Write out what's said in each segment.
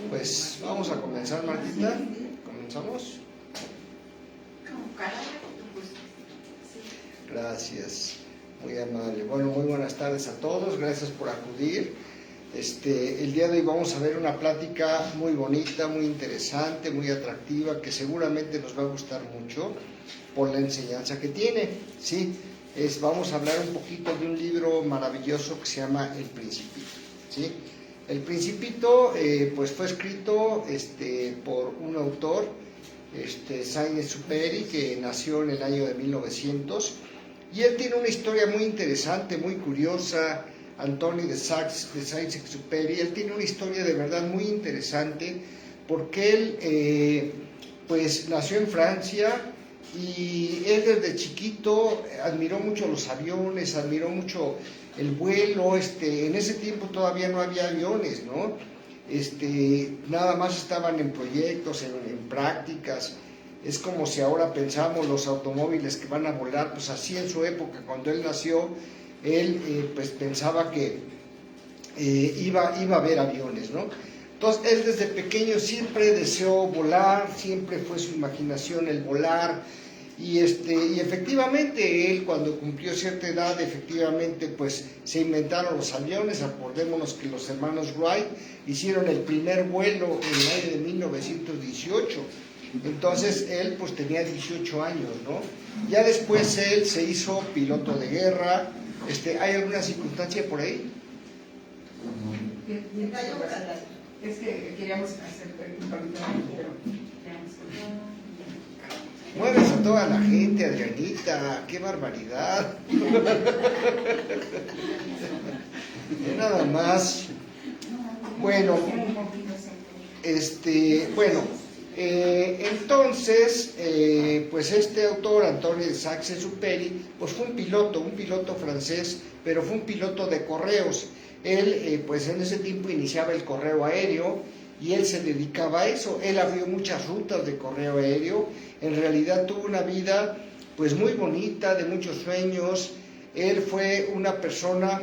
Pues vamos a comenzar, Martita. ¿Comenzamos? Gracias, muy amable. Bueno, muy buenas tardes a todos, gracias por acudir. El día de hoy vamos a ver una plática muy bonita, muy interesante, muy atractiva, que seguramente nos va a gustar mucho por la enseñanza que tiene, ¿sí? Vamos a hablar un poquito de un libro maravilloso que se llama El Principito, ¿sí? El Principito, pues fue escrito por un autor, Saint-Exupéry, que nació en el año de 1900, y él tiene una historia muy interesante, muy curiosa. Antoine de Saint-Exupéry, él tiene una historia de verdad muy interesante, porque él pues nació en Francia, y él desde chiquito admiró mucho los aviones, admiró mucho el vuelo. En ese tiempo todavía no había aviones, ¿no? Nada más estaban en proyectos, en prácticas. Es como si ahora pensamos los automóviles que van a volar, pues así en su época, cuando él nació, él pues pensaba que iba a haber aviones, ¿no? Entonces él desde pequeño siempre deseó volar, siempre fue su imaginación el volar, y efectivamente él, cuando cumplió cierta edad, efectivamente pues se inventaron los aviones. Acordémonos que los hermanos Wright hicieron el primer vuelo en el año de 1918. Entonces él pues tenía 18 años, ¿no? Ya después él se hizo piloto de guerra. ¿Hay alguna circunstancia por ahí? Es que queríamos hacer un comentario, pero Mueves a toda la gente, Adrianita, qué barbaridad. Nada más. Bueno, entonces, pues este autor, Antoine de Saint-Exupéry, pues fue un piloto francés, pero fue un piloto de correos. Él, pues en ese tiempo iniciaba el correo aéreo, y él se dedicaba a eso. Él abrió muchas rutas de correo aéreo. En realidad tuvo una vida pues muy bonita, de muchos sueños. Él fue una persona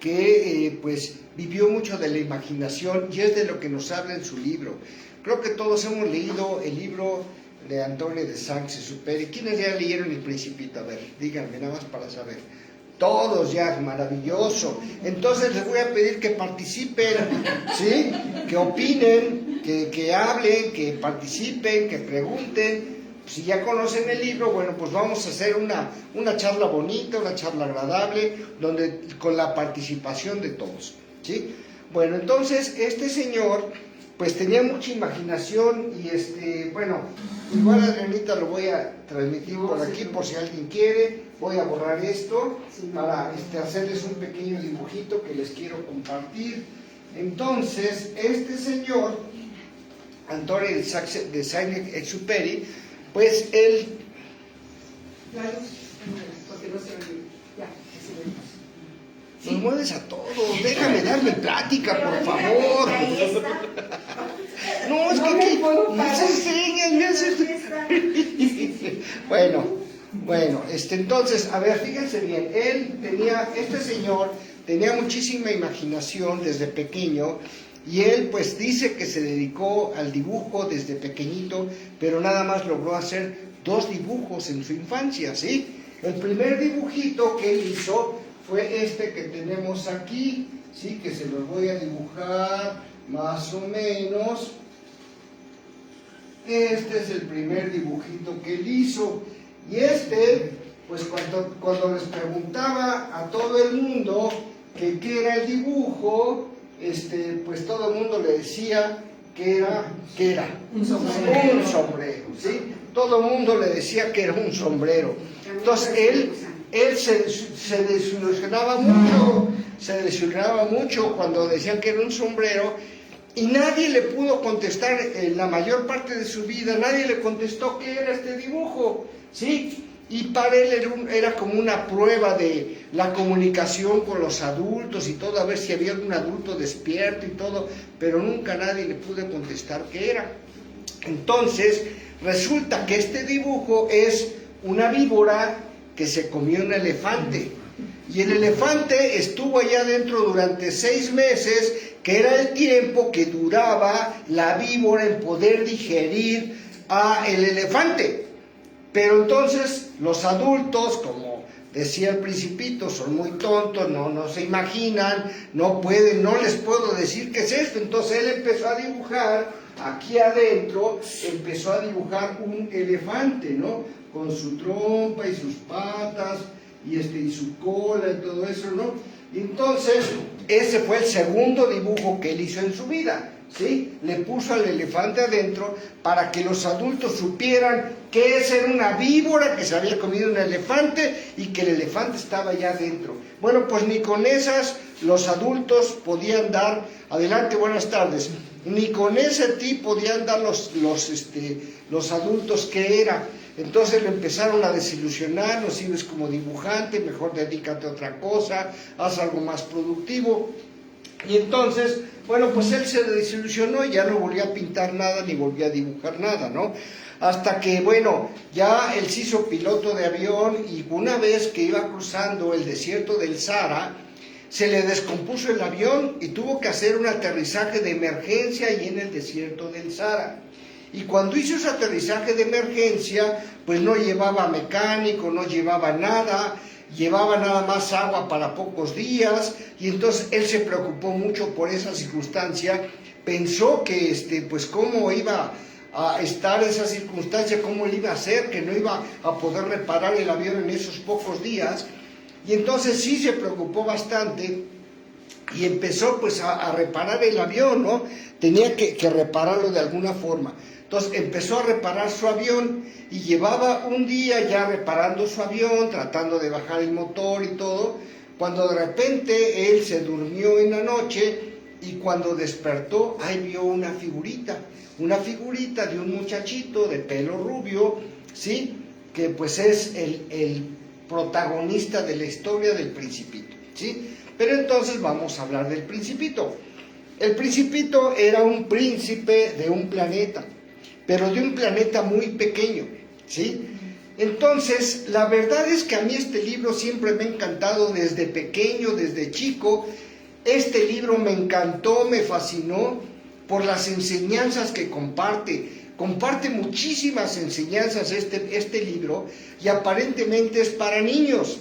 que pues vivió mucho de la imaginación, y es de lo que nos habla en su libro. Creo que todos hemos leído el libro de Antoine de Saint-Exupéry. ¿Quiénes ya leyeron El Principito? A ver, díganme nada más para saber. Todos ya, maravilloso. Entonces les voy a pedir que participen, ¿sí? Que opinen, que hablen, que participen, que pregunten. Si ya conocen el libro, bueno, pues vamos a hacer una charla bonita, una charla agradable, con la participación de todos, ¿sí? Bueno, entonces este señor pues tenía mucha imaginación, y bueno, igual a Adrianita lo voy a transmitir por aquí por si alguien quiere. Voy a borrar esto para hacerles un pequeño dibujito que les quiero compartir. Entonces, este señor, Antoine de Saint-Exupéry, pues él... porque no se oye. Ya, Nos mueves a todos, déjame darme plática, por favor. No, es que me haces señas, Bueno, entonces, a ver, fíjense bien, este señor tenía muchísima imaginación desde pequeño, y él pues dice que se dedicó al dibujo desde pequeñito, pero nada más logró hacer 2 dibujos en su infancia, ¿sí? El primer dibujito que él hizo fue este que tenemos aquí, ¿sí? Que se los voy a dibujar más o menos. Este es el primer dibujito que él hizo. Y pues cuando les preguntaba a todo el mundo que qué era el dibujo, pues todo el mundo le decía que era un sombrero, ¿sí? Todo el mundo le decía que era un sombrero. Entonces él se desilusionaba mucho cuando decían que era un sombrero, y nadie le pudo contestar. En la mayor parte de su vida nadie le contestó qué era este dibujo, ¿sí? Y para él era como una prueba de la comunicación con los adultos y todo, a ver si había algún adulto despierto y todo, pero nunca nadie le pudo contestar qué era. Entonces resulta que este dibujo es una víbora que se comió un elefante, y el elefante estuvo allá adentro durante 6 meses que era el tiempo que duraba la víbora en poder digerir al elefante. Pero entonces los adultos, como decía el Principito, son muy tontos, no se imaginan, no pueden, no les puedo decir qué es esto. Entonces él empezó a dibujar, aquí adentro, empezó a dibujar un elefante, ¿no? Con su trompa y sus patas, y su cola y todo eso, ¿no? Y entonces, ese fue el segundo dibujo que él hizo en su vida, ¿sí? Le puso al elefante adentro para que los adultos supieran que esa era una víbora que se había comido un elefante y que el elefante estaba allá adentro. Bueno, pues ni con esas los adultos podían dar, adelante, buenas tardes, ni con ese tipo podían dar los adultos que era. Entonces le empezaron a desilusionar, no sirves como dibujante, mejor dedícate a otra cosa, haz algo más productivo. Y entonces, bueno, pues él se desilusionó y ya no volvió a pintar nada ni volvió a dibujar nada, ¿no? Hasta que, bueno, ya él se hizo piloto de avión y una vez que iba cruzando el desierto del Sahara, se le descompuso el avión y tuvo que hacer un aterrizaje de emergencia ahí en el desierto del Sahara. Y cuando hizo ese aterrizaje de emergencia, pues no llevaba mecánico, no llevaba nada, llevaba nada más agua para pocos días, y entonces él se preocupó mucho por esa circunstancia, pensó que, pues cómo iba a estar esa circunstancia, cómo le iba a hacer, que no iba a poder reparar el avión en esos pocos días, y entonces sí se preocupó bastante, y empezó pues a reparar el avión, ¿no? Tenía que repararlo de alguna forma. Entonces empezó a reparar su avión y llevaba un día ya reparando su avión, tratando de bajar el motor y todo, cuando de repente él se durmió en la noche y cuando despertó, ahí vio una figurita de un muchachito de pelo rubio, ¿sí? Que pues es el protagonista de la historia del Principito, ¿sí? Pero entonces vamos a hablar del Principito. El Principito era un príncipe de un planeta, pero de un planeta muy pequeño, ¿sí? Entonces, la verdad es que a mí este libro siempre me ha encantado desde pequeño, desde chico. Este libro me encantó, me fascinó por las enseñanzas que comparte. Comparte muchísimas enseñanzas este libro y aparentemente es para niños.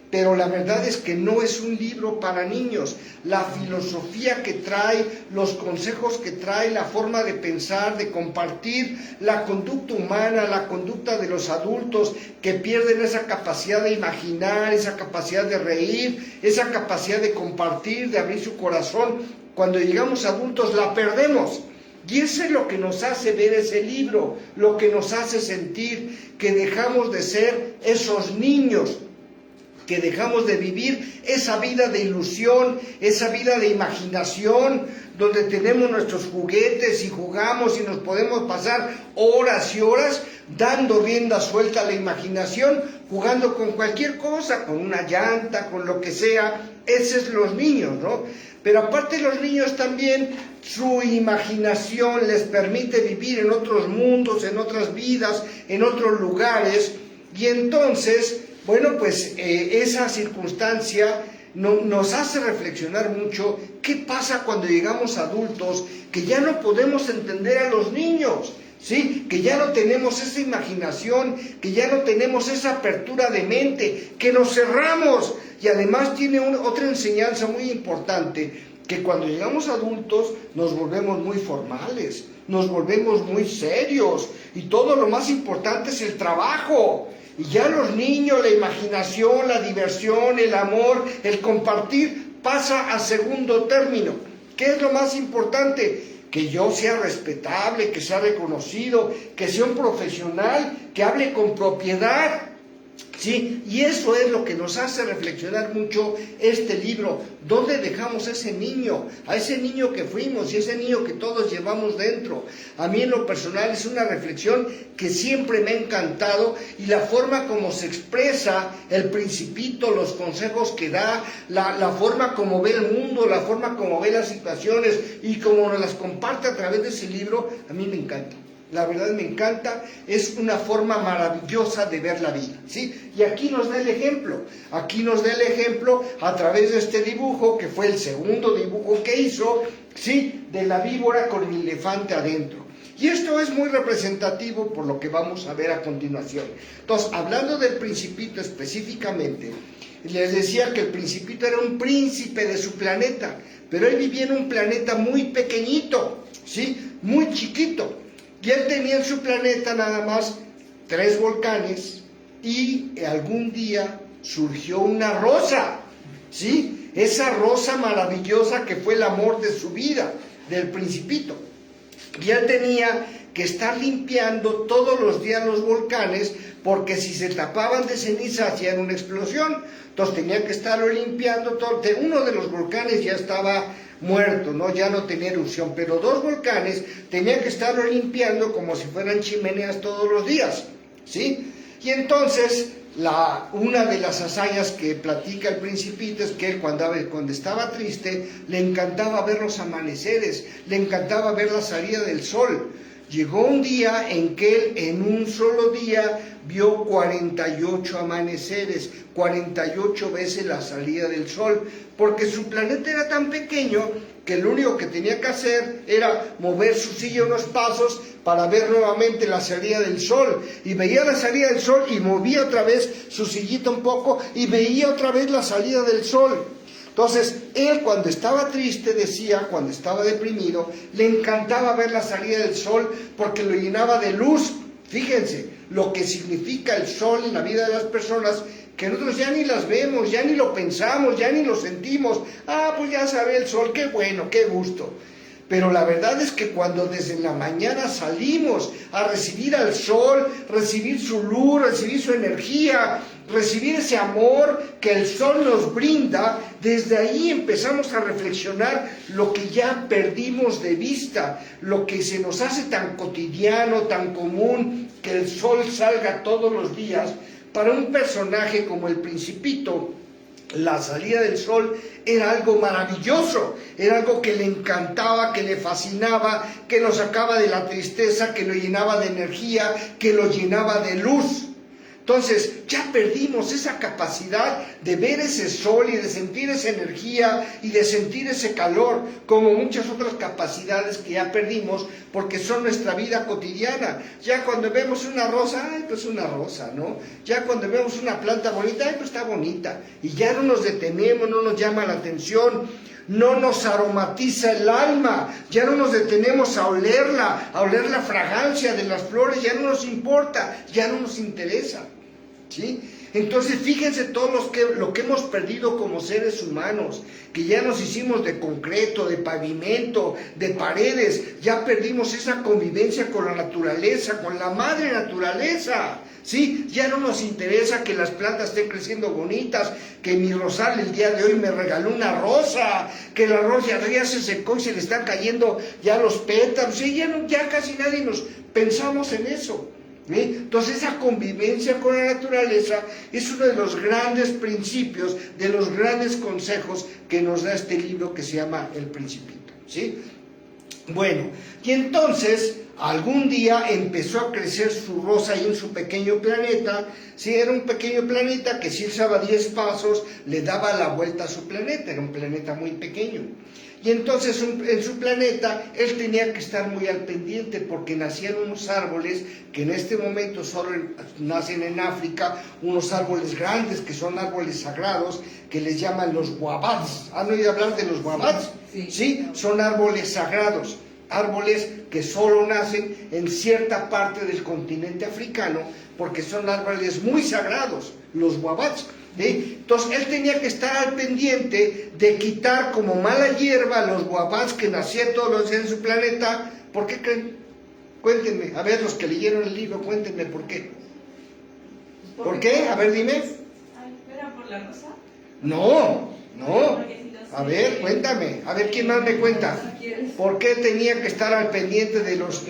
Pero la verdad es que no es un libro para niños. La filosofía que trae, los consejos que trae, la forma de pensar, de compartir, la conducta humana, la conducta de los adultos que pierden esa capacidad de imaginar, esa capacidad de reír, esa capacidad de compartir, de abrir su corazón. Cuando llegamos adultos la perdemos. Y eso es lo que nos hace ver ese libro, lo que nos hace sentir que dejamos de ser esos niños, que dejamos de vivir esa vida de ilusión, esa vida de imaginación, donde tenemos nuestros juguetes y jugamos y nos podemos pasar horas y horas dando rienda suelta a la imaginación, jugando con cualquier cosa, con una llanta, con lo que sea. Esos son los niños, ¿no? Pero aparte los niños también, su imaginación les permite vivir en otros mundos, en otras vidas, en otros lugares, y entonces, bueno, pues esa circunstancia nos hace reflexionar mucho qué pasa cuando llegamos adultos, que ya no podemos entender a los niños, ¿sí? Que ya no tenemos esa imaginación, que ya no tenemos esa apertura de mente, que nos cerramos. Y además tiene otra enseñanza muy importante, que cuando llegamos adultos nos volvemos muy formales, nos volvemos muy serios, y todo lo más importante es el trabajo. Y ya los niños, la imaginación, la diversión, el amor, el compartir, pasa a segundo término. ¿Qué es lo más importante? Que yo sea respetable, que sea reconocido, que sea un profesional, que hable con propiedad. ¿Sí? Y eso es lo que nos hace reflexionar mucho este libro. ¿Dónde dejamos a ese niño que fuimos y ese niño que todos llevamos dentro? A mí en lo personal es una reflexión que siempre me ha encantado, y la forma como se expresa el Principito, los consejos que da, la forma como ve el mundo, la forma como ve las situaciones y como nos las comparte a través de ese libro, a mí me encanta. La verdad me encanta, es una forma maravillosa de ver la vida, ¿sí? Y aquí nos da el ejemplo, a través de este dibujo, que fue el segundo dibujo que hizo, ¿sí? De la víbora con el elefante adentro. Y esto es muy representativo por lo que vamos a ver a continuación. Entonces, hablando del Principito específicamente, les decía que el Principito era un príncipe de su planeta, pero él vivía en un planeta muy pequeñito, ¿sí? Muy chiquito. Y él tenía en su planeta nada más 3 volcanes y algún día surgió una rosa, ¿sí? Esa rosa maravillosa que fue el amor de su vida, del Principito. Y él tenía que estar limpiando todos los días los volcanes, porque si se tapaban de ceniza hacían una explosión. Entonces tenía que estarlo limpiando todo. Uno de los volcanes ya estaba muerto, ¿no? Ya no tenía erupción, pero 2 volcanes tenía que estarlo limpiando como si fueran chimeneas todos los días, ¿sí? Y entonces una de las hazañas que platica el Principito es que él cuando estaba triste le encantaba ver los amaneceres, le encantaba ver la salida del sol. Llegó un día en que él en un solo día vio 48 amaneceres, 48 veces la salida del sol, porque su planeta era tan pequeño que lo único que tenía que hacer era mover su silla unos pasos para ver nuevamente la salida del sol, y veía la salida del sol y movía otra vez su sillita un poco y veía otra vez la salida del sol. Entonces, él cuando estaba triste, decía, cuando estaba deprimido, le encantaba ver la salida del sol porque lo llenaba de luz. Fíjense lo que significa el sol en la vida de las personas, que nosotros ya ni las vemos, ya ni lo pensamos, ya ni lo sentimos. Ah, pues ya sabe el sol, qué bueno, qué gusto. Pero la verdad es que cuando desde la mañana salimos a recibir al sol, recibir su luz, recibir su energía, recibir ese amor que el sol nos brinda, desde ahí empezamos a reflexionar lo que ya perdimos de vista, lo que se nos hace tan cotidiano, tan común, que el sol salga todos los días. Para un personaje como el Principito, la salida del sol era algo maravilloso, era algo que le encantaba, que le fascinaba, que lo sacaba de la tristeza, que lo llenaba de energía, que lo llenaba de luz. Entonces ya perdimos esa capacidad de ver ese sol y de sentir esa energía y de sentir ese calor, como muchas otras capacidades que ya perdimos porque son nuestra vida cotidiana. Ya cuando vemos una rosa, ay, pues una rosa, ¿no? Ya cuando vemos una planta bonita, ay, pues está bonita. Y ya no nos detenemos, no nos llama la atención, no nos aromatiza el alma, ya no nos detenemos a oler la fragancia de las flores, ya no nos importa, ya no nos interesa, ¿sí? Entonces fíjense todos lo que hemos perdido como seres humanos, que ya nos hicimos de concreto, de pavimento, de paredes, ya perdimos esa convivencia con la naturaleza, con la madre naturaleza, ¿sí? Ya no nos interesa que las plantas estén creciendo bonitas, que mi rosal el día de hoy me regaló una rosa, que la rosa ya se secó y se le están cayendo ya los pétalos, y ya casi nadie nos pensamos en eso. ¿Sí? Entonces esa convivencia con la naturaleza es uno de los grandes principios, de los grandes consejos que nos da este libro que se llama El Principito, ¿sí? Bueno, y entonces algún día empezó a crecer su rosa ahí en su pequeño planeta. Sí, era un pequeño planeta que si él daba 10 pasos le daba la vuelta a su planeta, era un planeta muy pequeño. Y entonces en su planeta él tenía que estar muy al pendiente porque nacían unos árboles que en este momento solo nacen en África, unos árboles grandes que son árboles sagrados que les llaman los guabats. ¿Han oído hablar de los guabats? Sí. ¿Sí? Son árboles sagrados, árboles que solo nacen en cierta parte del continente africano porque son árboles muy sagrados, los guabats. ¿Sí? Entonces él tenía que estar al pendiente de quitar como mala hierba los guabats que nacían todos los días en su planeta. ¿Por qué creen? Cuéntenme, a ver, los que leyeron el libro, cuéntenme por qué. ¿Por qué? A ver, dime. ¿Era por la rosa? No. A ver, cuéntame. A ver, ¿quién más me cuenta? ¿Por qué tenía que estar al pendiente de los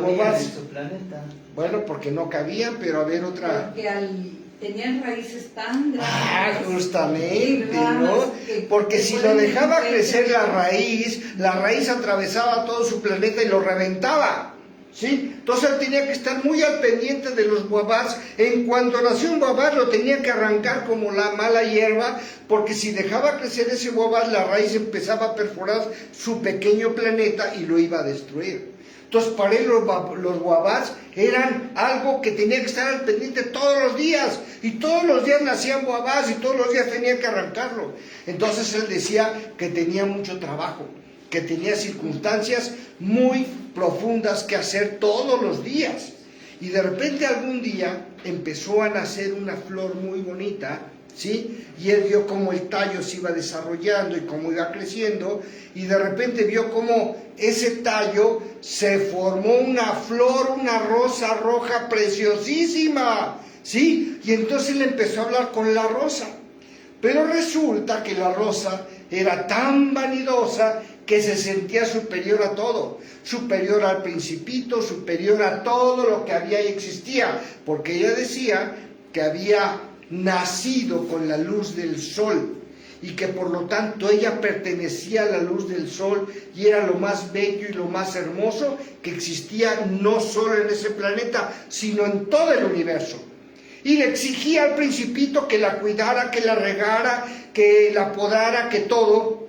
guabats? En su planeta. Bueno, porque no cabían, pero a ver otra. Porque tenían raíces tan grandes. Ah, justamente, ¿no? Porque si lo dejaba crecer la raíz atravesaba todo su planeta y lo reventaba. ¿sí? Entonces él tenía que estar muy al pendiente de los guabás. En cuanto nació un guabás lo tenía que arrancar como la mala hierba, porque si dejaba crecer ese guabás, la raíz empezaba a perforar su pequeño planeta y lo iba a destruir. Entonces para él los guabás eran algo que tenía que estar al pendiente todos los días, y todos los días nacían guabás y todos los días tenía que arrancarlo. Entonces él decía que tenía mucho trabajo, que tenía circunstancias muy profundas que hacer todos los días. Y de repente algún día empezó a nacer una flor muy bonita, ¿sí? Y él vio cómo el tallo se iba desarrollando y cómo iba creciendo, y de repente vio cómo ese tallo se formó una flor, una rosa roja preciosísima, ¿sí? Y entonces él empezó a hablar con la rosa. Pero resulta que la rosa era tan vanidosa que se sentía superior a todo, superior al Principito, superior a todo lo que había y existía, porque ella decía que había nacido con la luz del sol, y que por lo tanto ella pertenecía a la luz del sol, y era lo más bello y lo más hermoso que existía no solo en ese planeta, sino en todo el universo. Y le exigía al Principito que la cuidara, que la regara, que la podara, que todo.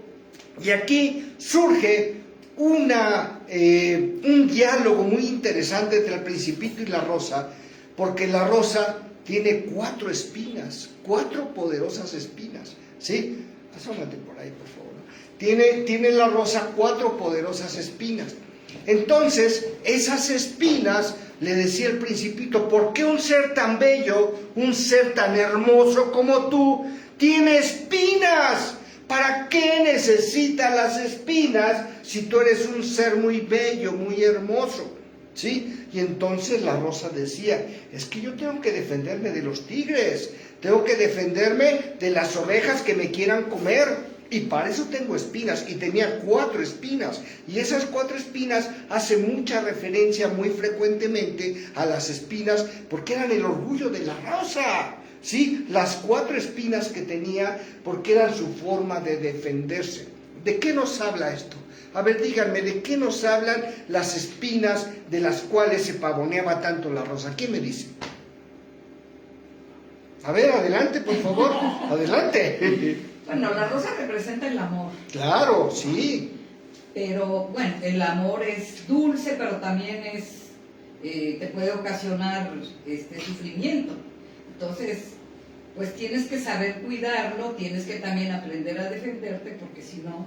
Y aquí surge un diálogo muy interesante entre el Principito y la rosa, porque la rosa tiene 4 espinas, 4 poderosas espinas, ¿sí? Asómate por ahí, por favor. Tiene la rosa 4 poderosas espinas. Entonces, esas espinas, le decía el Principito, ¿por qué un ser tan bello, un ser tan hermoso como tú, tiene espinas? ¿Para qué necesitas las espinas si tú eres un ser muy bello, muy hermoso? ¿Sí? Y entonces la rosa decía, es que yo tengo que defenderme de los tigres, tengo que defenderme de las ovejas que me quieran comer, y para eso tengo espinas. Y tenía 4 espinas, y esas 4 espinas hacen mucha referencia muy frecuentemente a las espinas, porque eran el orgullo de la rosa, ¿sí? Las 4 espinas que tenía, porque eran su forma de defenderse. ¿De qué nos habla esto? A ver, díganme, ¿de qué nos hablan las espinas de las cuales se pavoneaba tanto la rosa? ¿Quién me dice? A ver, adelante, por favor, adelante. Bueno, la rosa representa el amor. Claro, sí. Pero bueno, el amor es dulce, pero también te puede ocasionar sufrimiento. Entonces, pues tienes que saber cuidarlo, tienes que también aprender a defenderte, porque si no,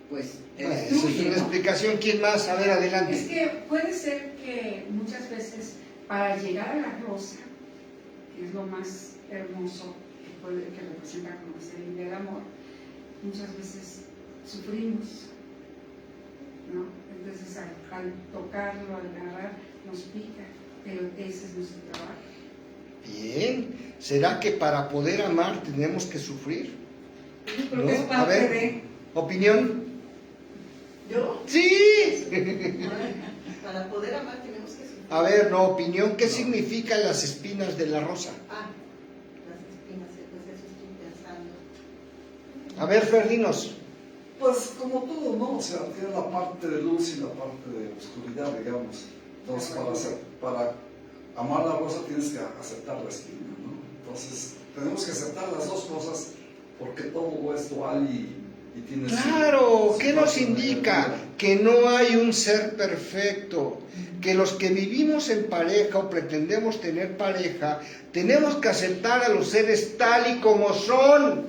pues te destruye, Esa es una ¿no? explicación. ¿Quién más? A ver, adelante. Es que puede ser que muchas veces para llegar a la rosa, que es lo más hermoso que representa, como dice, el amor, muchas veces sufrimos, ¿no? Entonces al tocarlo, al agarrar, nos pica, pero ese es nuestro trabajo. Bien, ¿será que para poder amar tenemos que sufrir? Yo creo que es A parte ver, de... ¿opinión? ¿Yo? ¡Sí! Para poder amar tenemos que sufrir. A ver, no, opinión, ¿qué significan las espinas de la rosa? Ah, las espinas, pues eso estoy pensando. A ver, Ferdinos. Pues como todo, ¿no? O sea, tiene la parte de luz y la parte de oscuridad, digamos. Entonces, para amar la rosa tienes que aceptar la espina, ¿no? Entonces, tenemos que aceptar las dos cosas porque todo es dual y tiene Claro, su ¿qué nos parte indica? negativa. Que no hay un ser perfecto, que los que vivimos en pareja o pretendemos tener pareja, tenemos que aceptar a los seres tal y como son,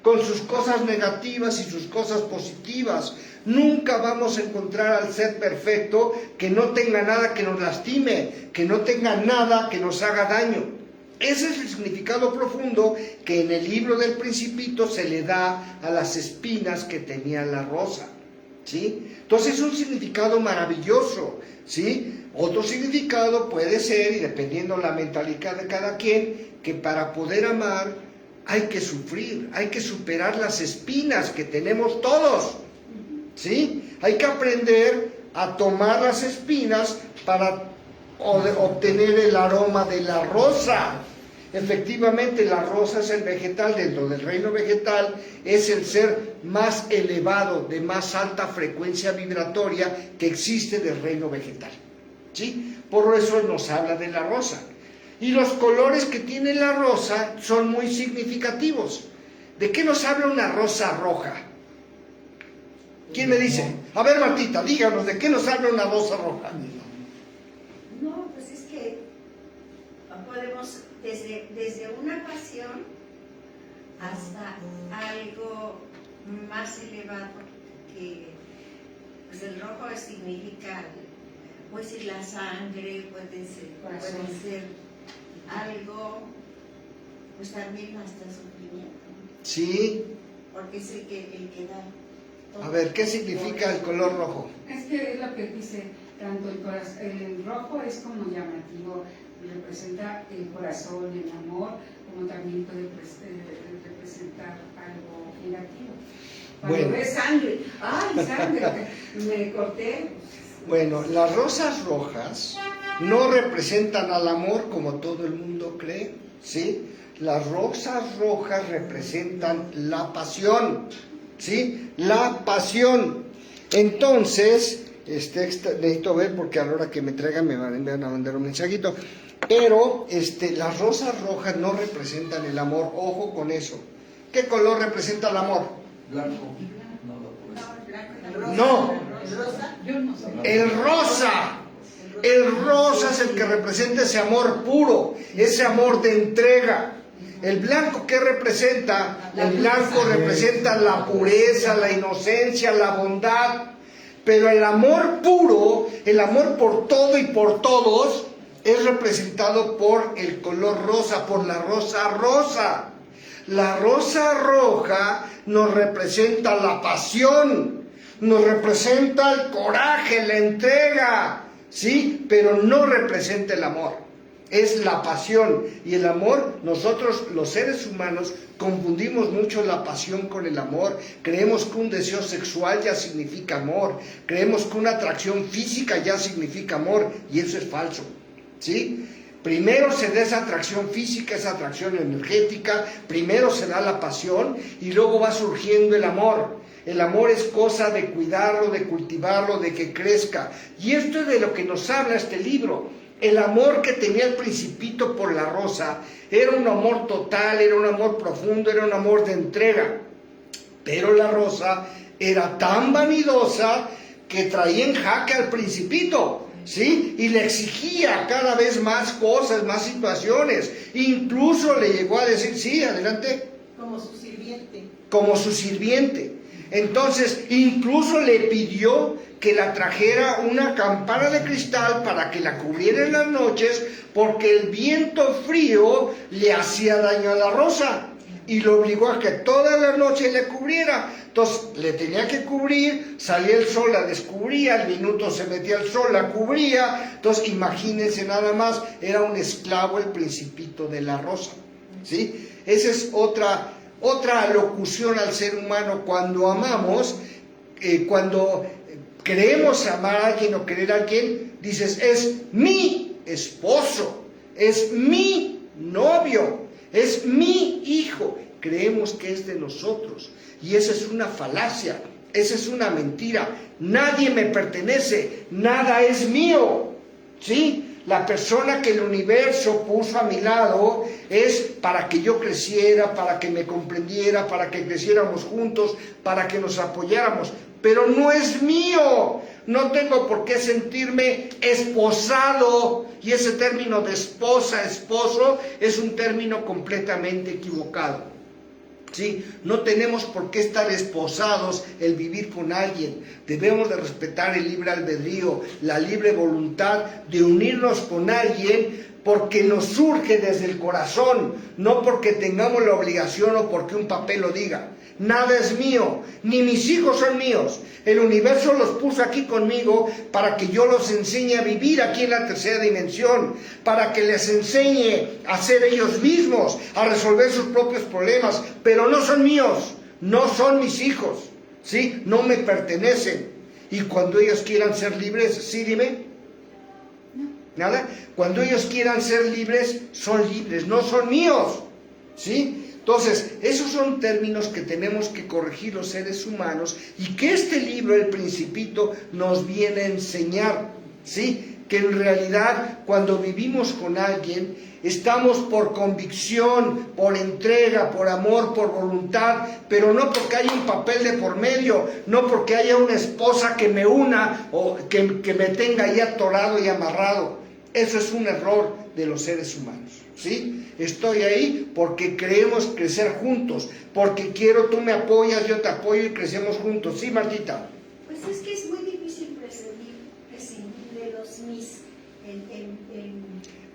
con sus cosas negativas y sus cosas positivas. Nunca vamos a encontrar al ser perfecto que no tenga nada que nos lastime, que no tenga nada que nos haga daño. Ese es el significado profundo que en el libro del Principito se le da a las espinas que tenía la rosa, ¿sí? Entonces es un significado maravilloso, ¿sí? Otro significado puede ser, y dependiendo la mentalidad de cada quien, que para poder amar hay que sufrir, hay que superar las espinas que tenemos todos, ¿sí? Hay que aprender a tomar las espinas para obtener el aroma de la rosa. Efectivamente, la rosa es el vegetal, dentro del reino vegetal, es el ser más elevado, de más alta frecuencia vibratoria que existe del reino vegetal. ¿sí? Por eso nos habla de la rosa. Y los colores que tiene la rosa son muy significativos. ¿De qué nos habla una rosa roja? ¿Quién me dice? A ver, Martita, díganos, ¿de qué nos habla una rosa roja? No, pues es que podemos, desde una pasión hasta algo más elevado, que pues el rojo significa, puede ser la sangre, puede ser algo, pues también hasta sufrimiento, Sí. porque es el que da todo. A ver, ¿qué significa el color rojo? Es que es lo que dice, tanto el rojo es como llamativo, representa el corazón, el amor, como también puede representar algo negativo. Cuando Bueno. ves sangre, ¡ay, sangre! Me corté. Bueno, las rosas rojas no representan al amor como todo el mundo cree, ¿sí? Las rosas rojas representan la pasión, ¿sí? La pasión. Entonces, necesito ver porque a la hora que me traigan me van a mandar un mensajito. Pero las rosas rojas no representan el amor, ojo con eso. ¿Qué color representa el amor? Blanco. No, la pureza. No. ¿El rosa? Yo no sé. El rosa. El rosa es el que representa ese amor puro, ese amor de entrega. El blanco, ¿qué representa? El blanco representa la pureza, la inocencia, la bondad. Pero el amor puro, el amor por todo y por todos, es representado por el color rosa, por la rosa rosa. La rosa roja nos representa la pasión, nos representa el coraje, la entrega, ¿sí? Pero no representa el amor, es la pasión. Y el amor, nosotros los seres humanos confundimos mucho la pasión con el amor. Creemos que un deseo sexual ya significa amor, creemos que una atracción física ya significa amor, y eso es falso, ¿sí? Primero se da esa atracción física, esa atracción energética, primero se da la pasión y luego va surgiendo el amor. El amor es cosa de cuidarlo, de cultivarlo, de que crezca. Y esto es de lo que nos habla este libro. El amor que tenía el Principito por la rosa era un amor total, era un amor profundo, era un amor de entrega. Pero la rosa era tan vanidosa que traía en jaque al Principito, ¿sí? Y le exigía cada vez más cosas, más situaciones. Incluso le llegó a decir, sí, adelante. Como su sirviente. Como su sirviente. Entonces, incluso le pidió que la trajera una campana de cristal para que la cubriera en las noches, porque el viento frío le hacía daño a la rosa. Y lo obligó a que toda la noche le cubriera. Entonces le tenía que cubrir, salía el sol, la descubría, al minuto se metía el sol, la cubría. Entonces imagínense nada más, era un esclavo el Principito de la rosa, ¿sí? Esa es otra locución al ser humano cuando amamos, cuando queremos amar a alguien o querer a alguien, dices, es mi esposo, es mi novio, es mi hijo. Creemos que es de nosotros y esa es una falacia, esa es una mentira. Nadie me pertenece, nada es mío, ¿sí? La persona que el universo puso a mi lado es para que yo creciera, para que me comprendiera, para que creciéramos juntos, para que nos apoyáramos, pero no es mío. No tengo por qué sentirme esposado, y ese término de esposa, esposo, es un término completamente equivocado, ¿sí? No tenemos por qué estar esposados el vivir con alguien. Debemos de respetar el libre albedrío, la libre voluntad de unirnos con alguien porque nos surge desde el corazón, no porque tengamos la obligación o porque un papel lo diga. Nada es mío, ni mis hijos son míos. El universo los puso aquí conmigo para que yo los enseñe a vivir aquí en la tercera dimensión, para que les enseñe a ser ellos mismos, a resolver sus propios problemas, pero no son míos, no son mis hijos, ¿sí? No me pertenecen. Y cuando ellos quieran ser libres, ¿sí, dime? ¿Nada? Cuando ellos quieran ser libres, son libres, no son míos, ¿sí? Entonces, esos son términos que tenemos que corregir los seres humanos y que este libro, El Principito, nos viene a enseñar, ¿sí? que en realidad cuando vivimos con alguien, estamos por convicción, por entrega, por amor, por voluntad, pero no porque haya un papel de por medio, no porque haya una esposa que me una o que me tenga ahí atorado y amarrado. Eso es un error de los seres humanos, ¿sí? Estoy ahí porque queremos crecer juntos, porque quiero, tú me apoyas, yo te apoyo y crecemos juntos. ¿Sí, Martita? Pues es que es muy difícil prescindir de los mis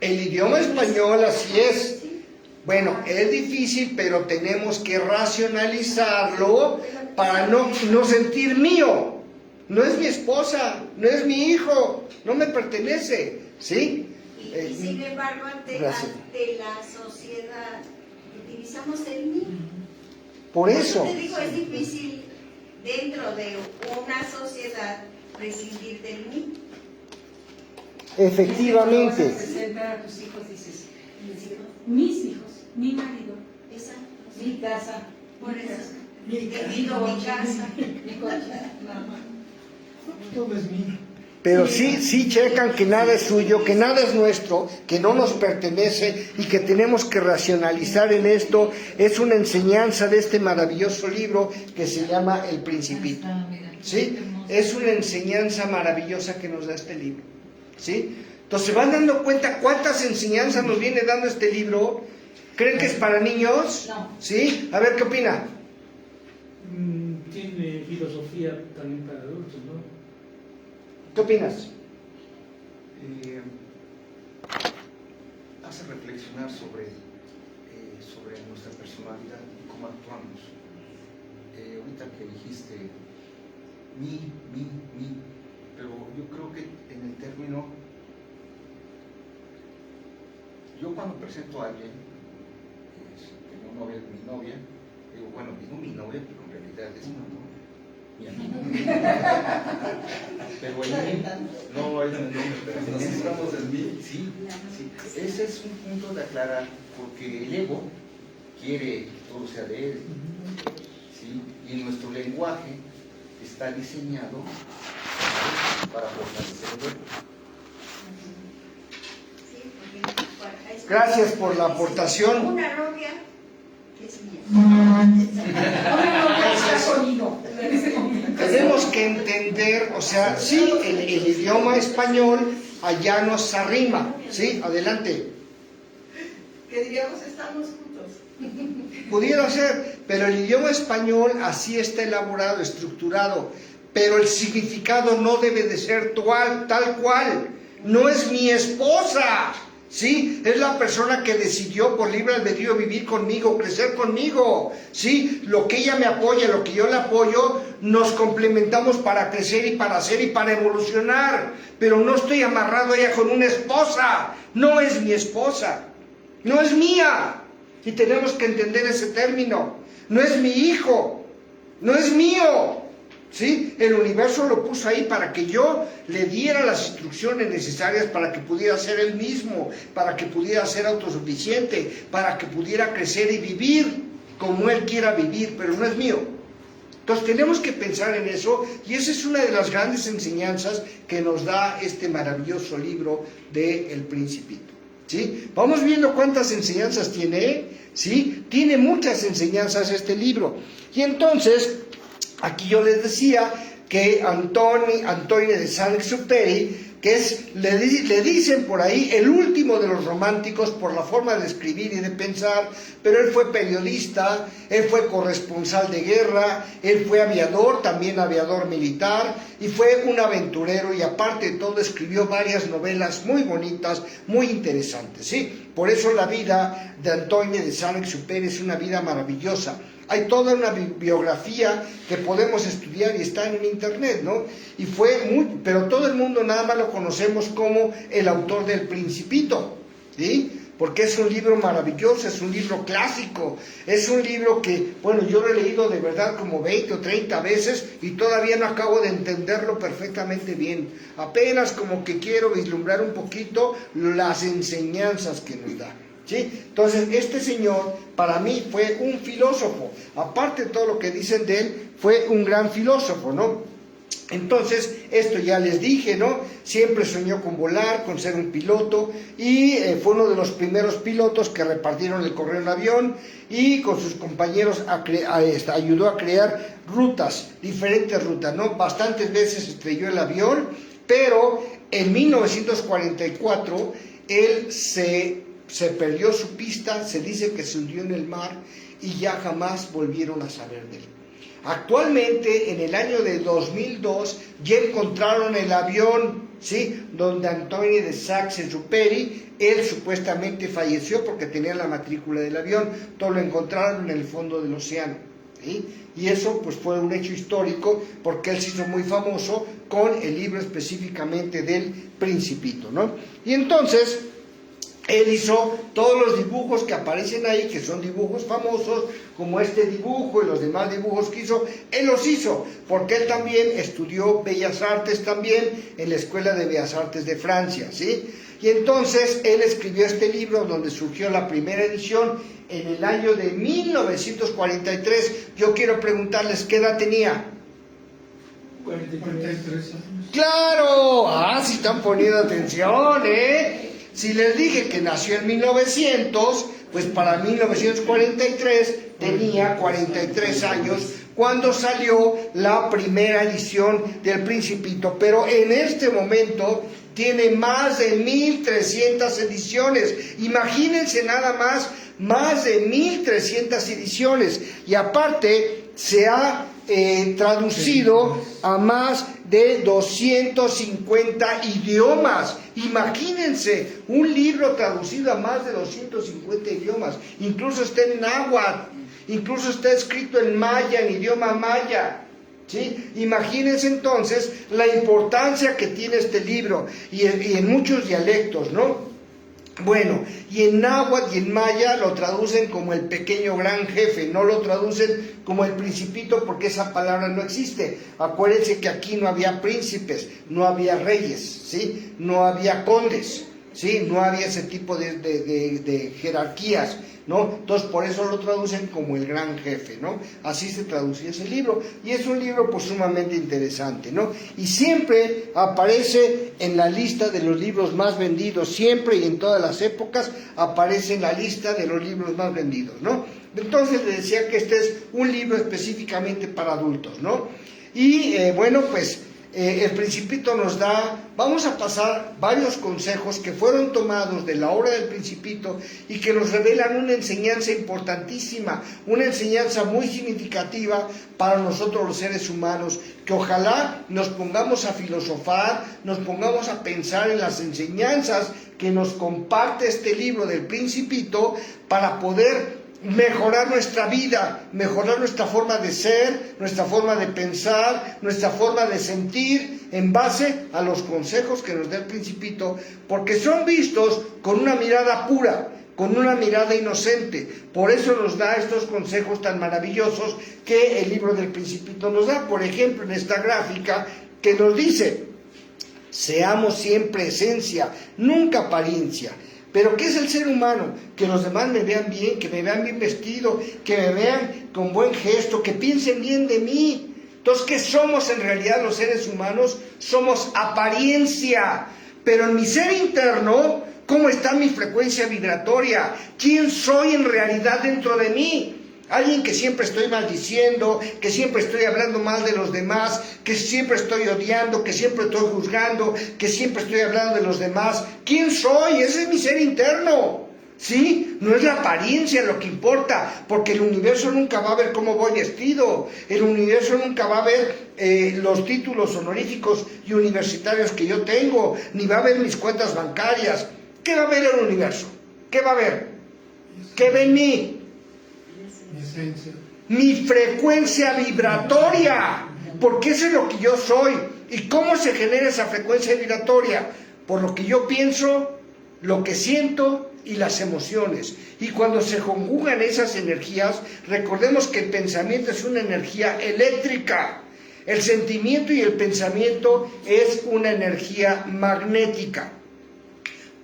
El idioma español así es. Sí. Bueno, es difícil, pero tenemos que racionalizarlo para no sentir mío. No es mi esposa, no es mi hijo, no me pertenece, ¿sí? Y sin embargo, ante la sociedad, utilizamos el mí. Por eso. Te digo, es difícil dentro de una sociedad prescindir del mí. Efectivamente. Cuando vas a presentar a tus hijos, dices, mis hijos, mi marido, Exacto. Mi casa, Por eso. mi casa. mi coche, Todo es mío. Pero sí checan que nada es suyo, que nada es nuestro, que no nos pertenece y que tenemos que racionalizar en esto. Es una enseñanza de este maravilloso libro que se llama El Principito. ¿Sí? Es una enseñanza maravillosa que nos da este libro. ¿Sí? Entonces, ¿se van dando cuenta cuántas enseñanzas nos viene dando este libro? ¿Creen que es para niños? No. ¿Sí? A ver, ¿qué opina? Tiene filosofía también para adultos, ¿no? ¿Qué opinas? Hace reflexionar sobre nuestra personalidad y cómo actuamos. Ahorita que dijiste mi, pero yo creo que en el término, yo cuando presento a alguien, tengo mi novia, digo, bueno, digo mi novia, pero en realidad es mi amiga. Pero el mí, no es el nombre, pero Necesitamos el mí. sí, ese es un punto de aclarar, porque el ego quiere que todo sea de él, ¿sí? Y nuestro lenguaje está diseñado para fortalecer el ego. Sí, porque Gracias por la aportación. una novia que es mía. está conmigo en ese momento. Tenemos que entender, o sea, sí, el idioma español allá nos arrima, ¿sí? Adelante. Que diríamos, estamos juntos. Pudiera ser, pero el idioma español así está elaborado, estructurado, pero el significado no debe de ser tal cual. No es mi esposa, ¿sí? Es la persona que decidió por libre albedrío vivir conmigo, crecer conmigo, ¿sí? Lo que ella me apoya, lo que yo le apoyo, nos complementamos para crecer y para hacer y para evolucionar, pero no estoy amarrado a ella con una esposa. No es mi esposa, no es mía, y tenemos que entender ese término. No es mi hijo, no es mío, ¿sí? El universo lo puso ahí para que yo le diera las instrucciones necesarias para que pudiera ser él mismo, para que pudiera ser autosuficiente, para que pudiera crecer y vivir como él quiera vivir, pero no es mío. Entonces tenemos que pensar en eso, y esa es una de las grandes enseñanzas que nos da este maravilloso libro de El Principito, ¿sí? Vamos viendo cuántas enseñanzas tiene, ¿sí? Tiene muchas enseñanzas este libro. Y entonces, aquí yo les decía que Antoine de Saint-Exupéry, que le dicen por ahí el último de los románticos por la forma de escribir y de pensar, pero él fue periodista, él fue corresponsal de guerra, él fue aviador, también aviador militar, y fue un aventurero, y aparte de todo escribió varias novelas muy bonitas, muy interesantes, ¿sí? Por eso la vida de Antoine de Saint-Exupéry es una vida maravillosa. Hay toda una biografía que podemos estudiar y está en internet, ¿no? Y pero todo el mundo nada más lo conocemos como el autor del Principito, ¿sí? Porque es un libro maravilloso, es un libro clásico, es un libro que, bueno, yo lo he leído de verdad como 20 o 30 veces y todavía no acabo de entenderlo perfectamente bien. Apenas como que quiero vislumbrar un poquito las enseñanzas que nos da, ¿sí? Entonces, este señor para mí fue un filósofo. Aparte de todo lo que dicen de él, fue un gran filósofo, ¿no? Entonces, esto ya les dije, ¿no? Siempre soñó con volar, con ser un piloto, y fue uno de los primeros pilotos que repartieron el correo en avión, y con sus compañeros ayudó a crear rutas, diferentes rutas, ¿no? Bastantes veces estrelló el avión, pero en 1944 él se perdió su pista, se dice que se hundió en el mar, y ya jamás volvieron a saber de él. Actualmente, en el año de 2002, ya encontraron el avión, ¿sí?, donde Antoine de Saxe-Exupéry, él supuestamente falleció porque tenía la matrícula del avión. Todo lo encontraron en el fondo del océano, ¿sí? Y eso pues fue un hecho histórico, porque él se hizo muy famoso con el libro específicamente del Principito, ¿no? Y entonces él hizo todos los dibujos que aparecen ahí, que son dibujos famosos, como este dibujo y los demás dibujos que hizo. Él los hizo porque él también estudió Bellas Artes también en la Escuela de Bellas Artes de Francia, ¿sí? Y entonces él escribió este libro, donde surgió la primera edición en el año de 1943. Yo quiero preguntarles, ¿qué edad tenía? 43 años. ¡Claro! ¡Ah, sí están poniendo atención, eh! Si les dije que nació en 1900, pues para 1943 tenía 43 años cuando salió la primera edición del Principito. Pero en este momento tiene más de 1,300 ediciones. Imagínense nada más de 1,300 ediciones. Y aparte se ha traducido a más de 250 idiomas. Imagínense, un libro traducido a más de 250 idiomas. Incluso está en náhuatl, incluso está escrito en maya, en idioma maya, ¿sí? Imagínense entonces la importancia que tiene este libro, y en muchos dialectos, ¿no? Bueno, y en náhuatl y en maya lo traducen como el pequeño gran jefe, no lo traducen como el Principito, porque esa palabra no existe. Acuérdense que aquí no había príncipes, no había reyes, ¿sí? No había condes, ¿sí? No había ese tipo de jerarquías, ¿no? Entonces por eso lo traducen como el gran jefe, ¿no? Así se traducía ese libro, y es un libro pues sumamente interesante, ¿no? Y siempre aparece en la lista de los libros más vendidos, siempre y en todas las épocas aparece en la lista de los libros más vendidos, ¿no? Entonces les decía que este es un libro específicamente para adultos, ¿no? Y bueno, pues el Principito nos da, vamos a pasar varios consejos que fueron tomados de la obra del Principito y que nos revelan una enseñanza importantísima, una enseñanza muy significativa para nosotros los seres humanos, que ojalá nos pongamos a filosofar, nos pongamos a pensar en las enseñanzas que nos comparte este libro del Principito, para poder mejorar nuestra vida, mejorar nuestra forma de ser, nuestra forma de pensar, nuestra forma de sentir, en base a los consejos que nos da el Principito, porque son vistos con una mirada pura, con una mirada inocente. Por eso nos da estos consejos tan maravillosos que el libro del Principito nos da. Por ejemplo, en esta gráfica que nos dice: seamos siempre esencia, nunca apariencia. ¿Pero qué es el ser humano? Que los demás me vean bien, que me vean bien vestido, que me vean con buen gesto, que piensen bien de mí. Entonces, ¿qué somos en realidad los seres humanos? Somos apariencia. Pero en mi ser interno, ¿cómo está mi frecuencia vibratoria? ¿Quién soy en realidad dentro de mí? Alguien que siempre estoy maldiciendo, que siempre estoy hablando mal de los demás, que siempre estoy odiando, que siempre estoy juzgando, que siempre estoy hablando de los demás. ¿Quién soy? Ese es mi ser interno, ¿sí? No es la apariencia lo que importa, porque el universo nunca va a ver cómo voy vestido, el universo nunca va a ver los títulos honoríficos y universitarios que yo tengo, ni va a ver mis cuentas bancarias. ¿Qué va a ver el universo? ¿Qué va a ver? ¿Qué ve en mí? Mi frecuencia vibratoria, porque eso es lo que yo soy. ¿Y cómo se genera esa frecuencia vibratoria? Por lo que yo pienso, lo que siento y las emociones. Y cuando se conjugan esas energías, recordemos que el pensamiento es una energía eléctrica, el sentimiento y el pensamiento es una energía magnética.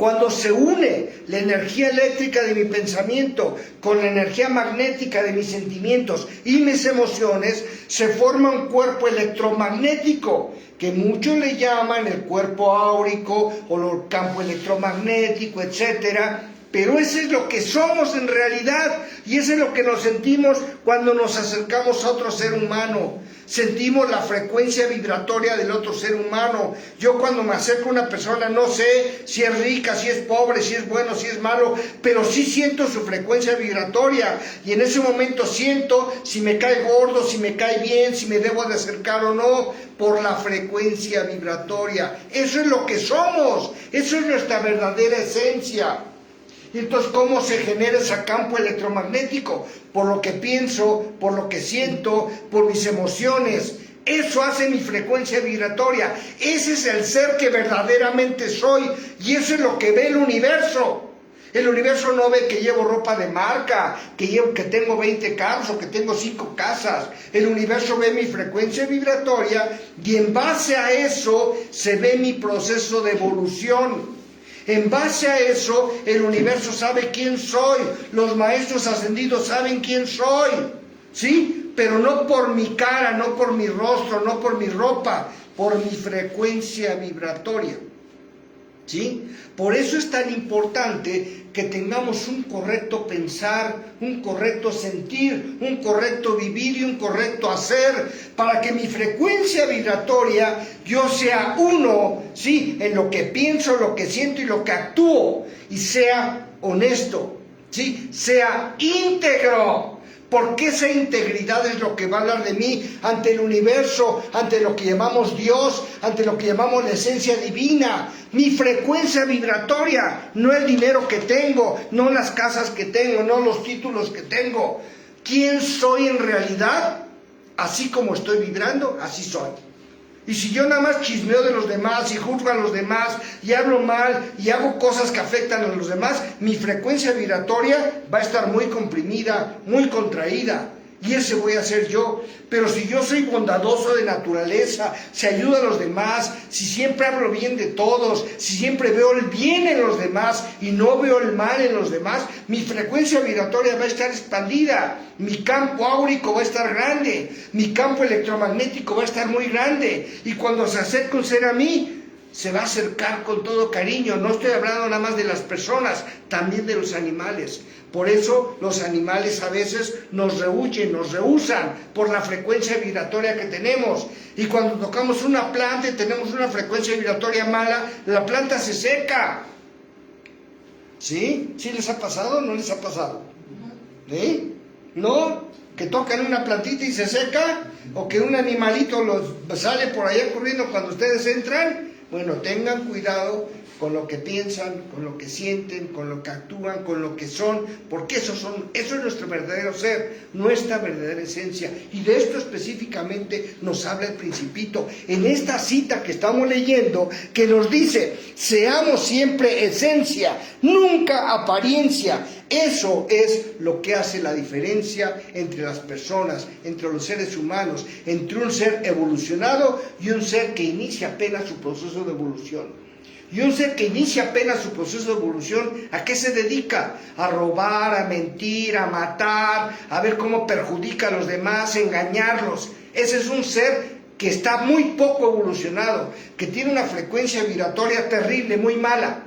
Cuando se une la energía eléctrica de mi pensamiento con la energía magnética de mis sentimientos y mis emociones, se forma un cuerpo electromagnético, que muchos le llaman el cuerpo áurico o el campo electromagnético, etcétera. Pero eso es lo que somos en realidad, y eso es lo que nos sentimos cuando nos acercamos a otro ser humano. Sentimos la frecuencia vibratoria del otro ser humano. Yo cuando me acerco a una persona no sé si es rica, si es pobre, si es bueno, si es malo, pero sí siento su frecuencia vibratoria, y en ese momento siento si me cae gordo, si me cae bien, si me debo de acercar o no, por la frecuencia vibratoria. Eso es lo que somos, eso es nuestra verdadera esencia. Y entonces, ¿cómo se genera ese campo electromagnético? Por lo que pienso, por lo que siento, por mis emociones. Eso hace mi frecuencia vibratoria. Ese es el ser que verdaderamente soy, y eso es lo que ve el universo. El universo no ve que llevo ropa de marca, que tengo 20 carros o que tengo 5 casas. El universo ve mi frecuencia vibratoria, y en base a eso se ve mi proceso de evolución. En base a eso, el universo sabe quién soy, los maestros ascendidos saben quién soy, ¿sí? Pero no por mi cara, no por mi rostro, no por mi ropa, por mi frecuencia vibratoria, ¿sí? Por eso es tan importante que tengamos un correcto pensar, un correcto sentir, un correcto vivir y un correcto hacer, para que mi frecuencia vibratoria yo sea uno, ¿sí? En lo que pienso, lo que siento y lo que actúo, y sea honesto, ¿sí? Sea íntegro. Porque esa integridad es lo que va a hablar de mí ante el universo, ante lo que llamamos Dios, ante lo que llamamos la esencia divina. Mi frecuencia vibratoria, no el dinero que tengo, no las casas que tengo, no los títulos que tengo. ¿Quién soy en realidad? Así como estoy vibrando, así soy. Y si yo nada más chismeo de los demás y juzgo a los demás y hablo mal y hago cosas que afectan a los demás, mi frecuencia vibratoria va a estar muy comprimida, muy contraída. Y ese voy a ser yo. Pero si yo soy bondadoso de naturaleza, si ayudo a los demás, si siempre hablo bien de todos, si siempre veo el bien en los demás y no veo el mal en los demás, mi frecuencia vibratoria va a estar expandida, mi campo áurico va a estar grande, mi campo electromagnético va a estar muy grande, y cuando se acerca un ser a mí, se va a acercar con todo cariño. No estoy hablando nada más de las personas, también de los animales. Por eso los animales a veces nos rehuyen, nos rehusan por la frecuencia vibratoria que tenemos. Y cuando tocamos una planta y tenemos una frecuencia vibratoria mala, la planta se seca. ¿Sí? ¿Sí les ha pasado o no les ha pasado? ¿Sí? ¿No? Que tocan una plantita y se seca, o que un animalito sale por allá corriendo cuando ustedes entran. Bueno, tengan cuidado con lo que piensan, con lo que sienten, con lo que actúan, con lo que son, porque eso es nuestro verdadero ser, nuestra verdadera esencia. Y de esto específicamente nos habla el Principito en esta cita que estamos leyendo, que nos dice: seamos siempre esencia, nunca apariencia. Eso es lo que hace la diferencia entre las personas, entre los seres humanos, entre un ser evolucionado y un ser que inicia apenas su proceso de evolución. Y un ser que inicia apenas su proceso de evolución, ¿a qué se dedica? A robar, a mentir, a matar, a ver cómo perjudica a los demás, a engañarlos. Ese es un ser que está muy poco evolucionado, que tiene una frecuencia vibratoria terrible, muy mala.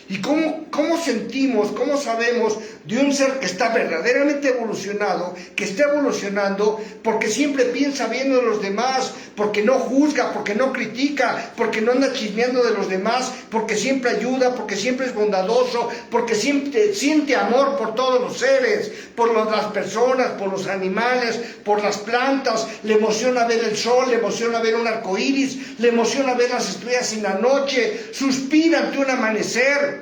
¿Y cómo sentimos, cómo sabemos de un ser que está verdaderamente evolucionado, que está evolucionando porque siempre piensa bien de los demás, porque no juzga, porque no critica, porque no anda chismeando de los demás, porque siempre ayuda, porque siempre es bondadoso, porque siempre siente amor por todos los seres, por las personas, por los animales, por las plantas? Le emociona ver el sol, le emociona ver un arco iris, le emociona ver las estrellas en la noche, suspira ante un amanecer.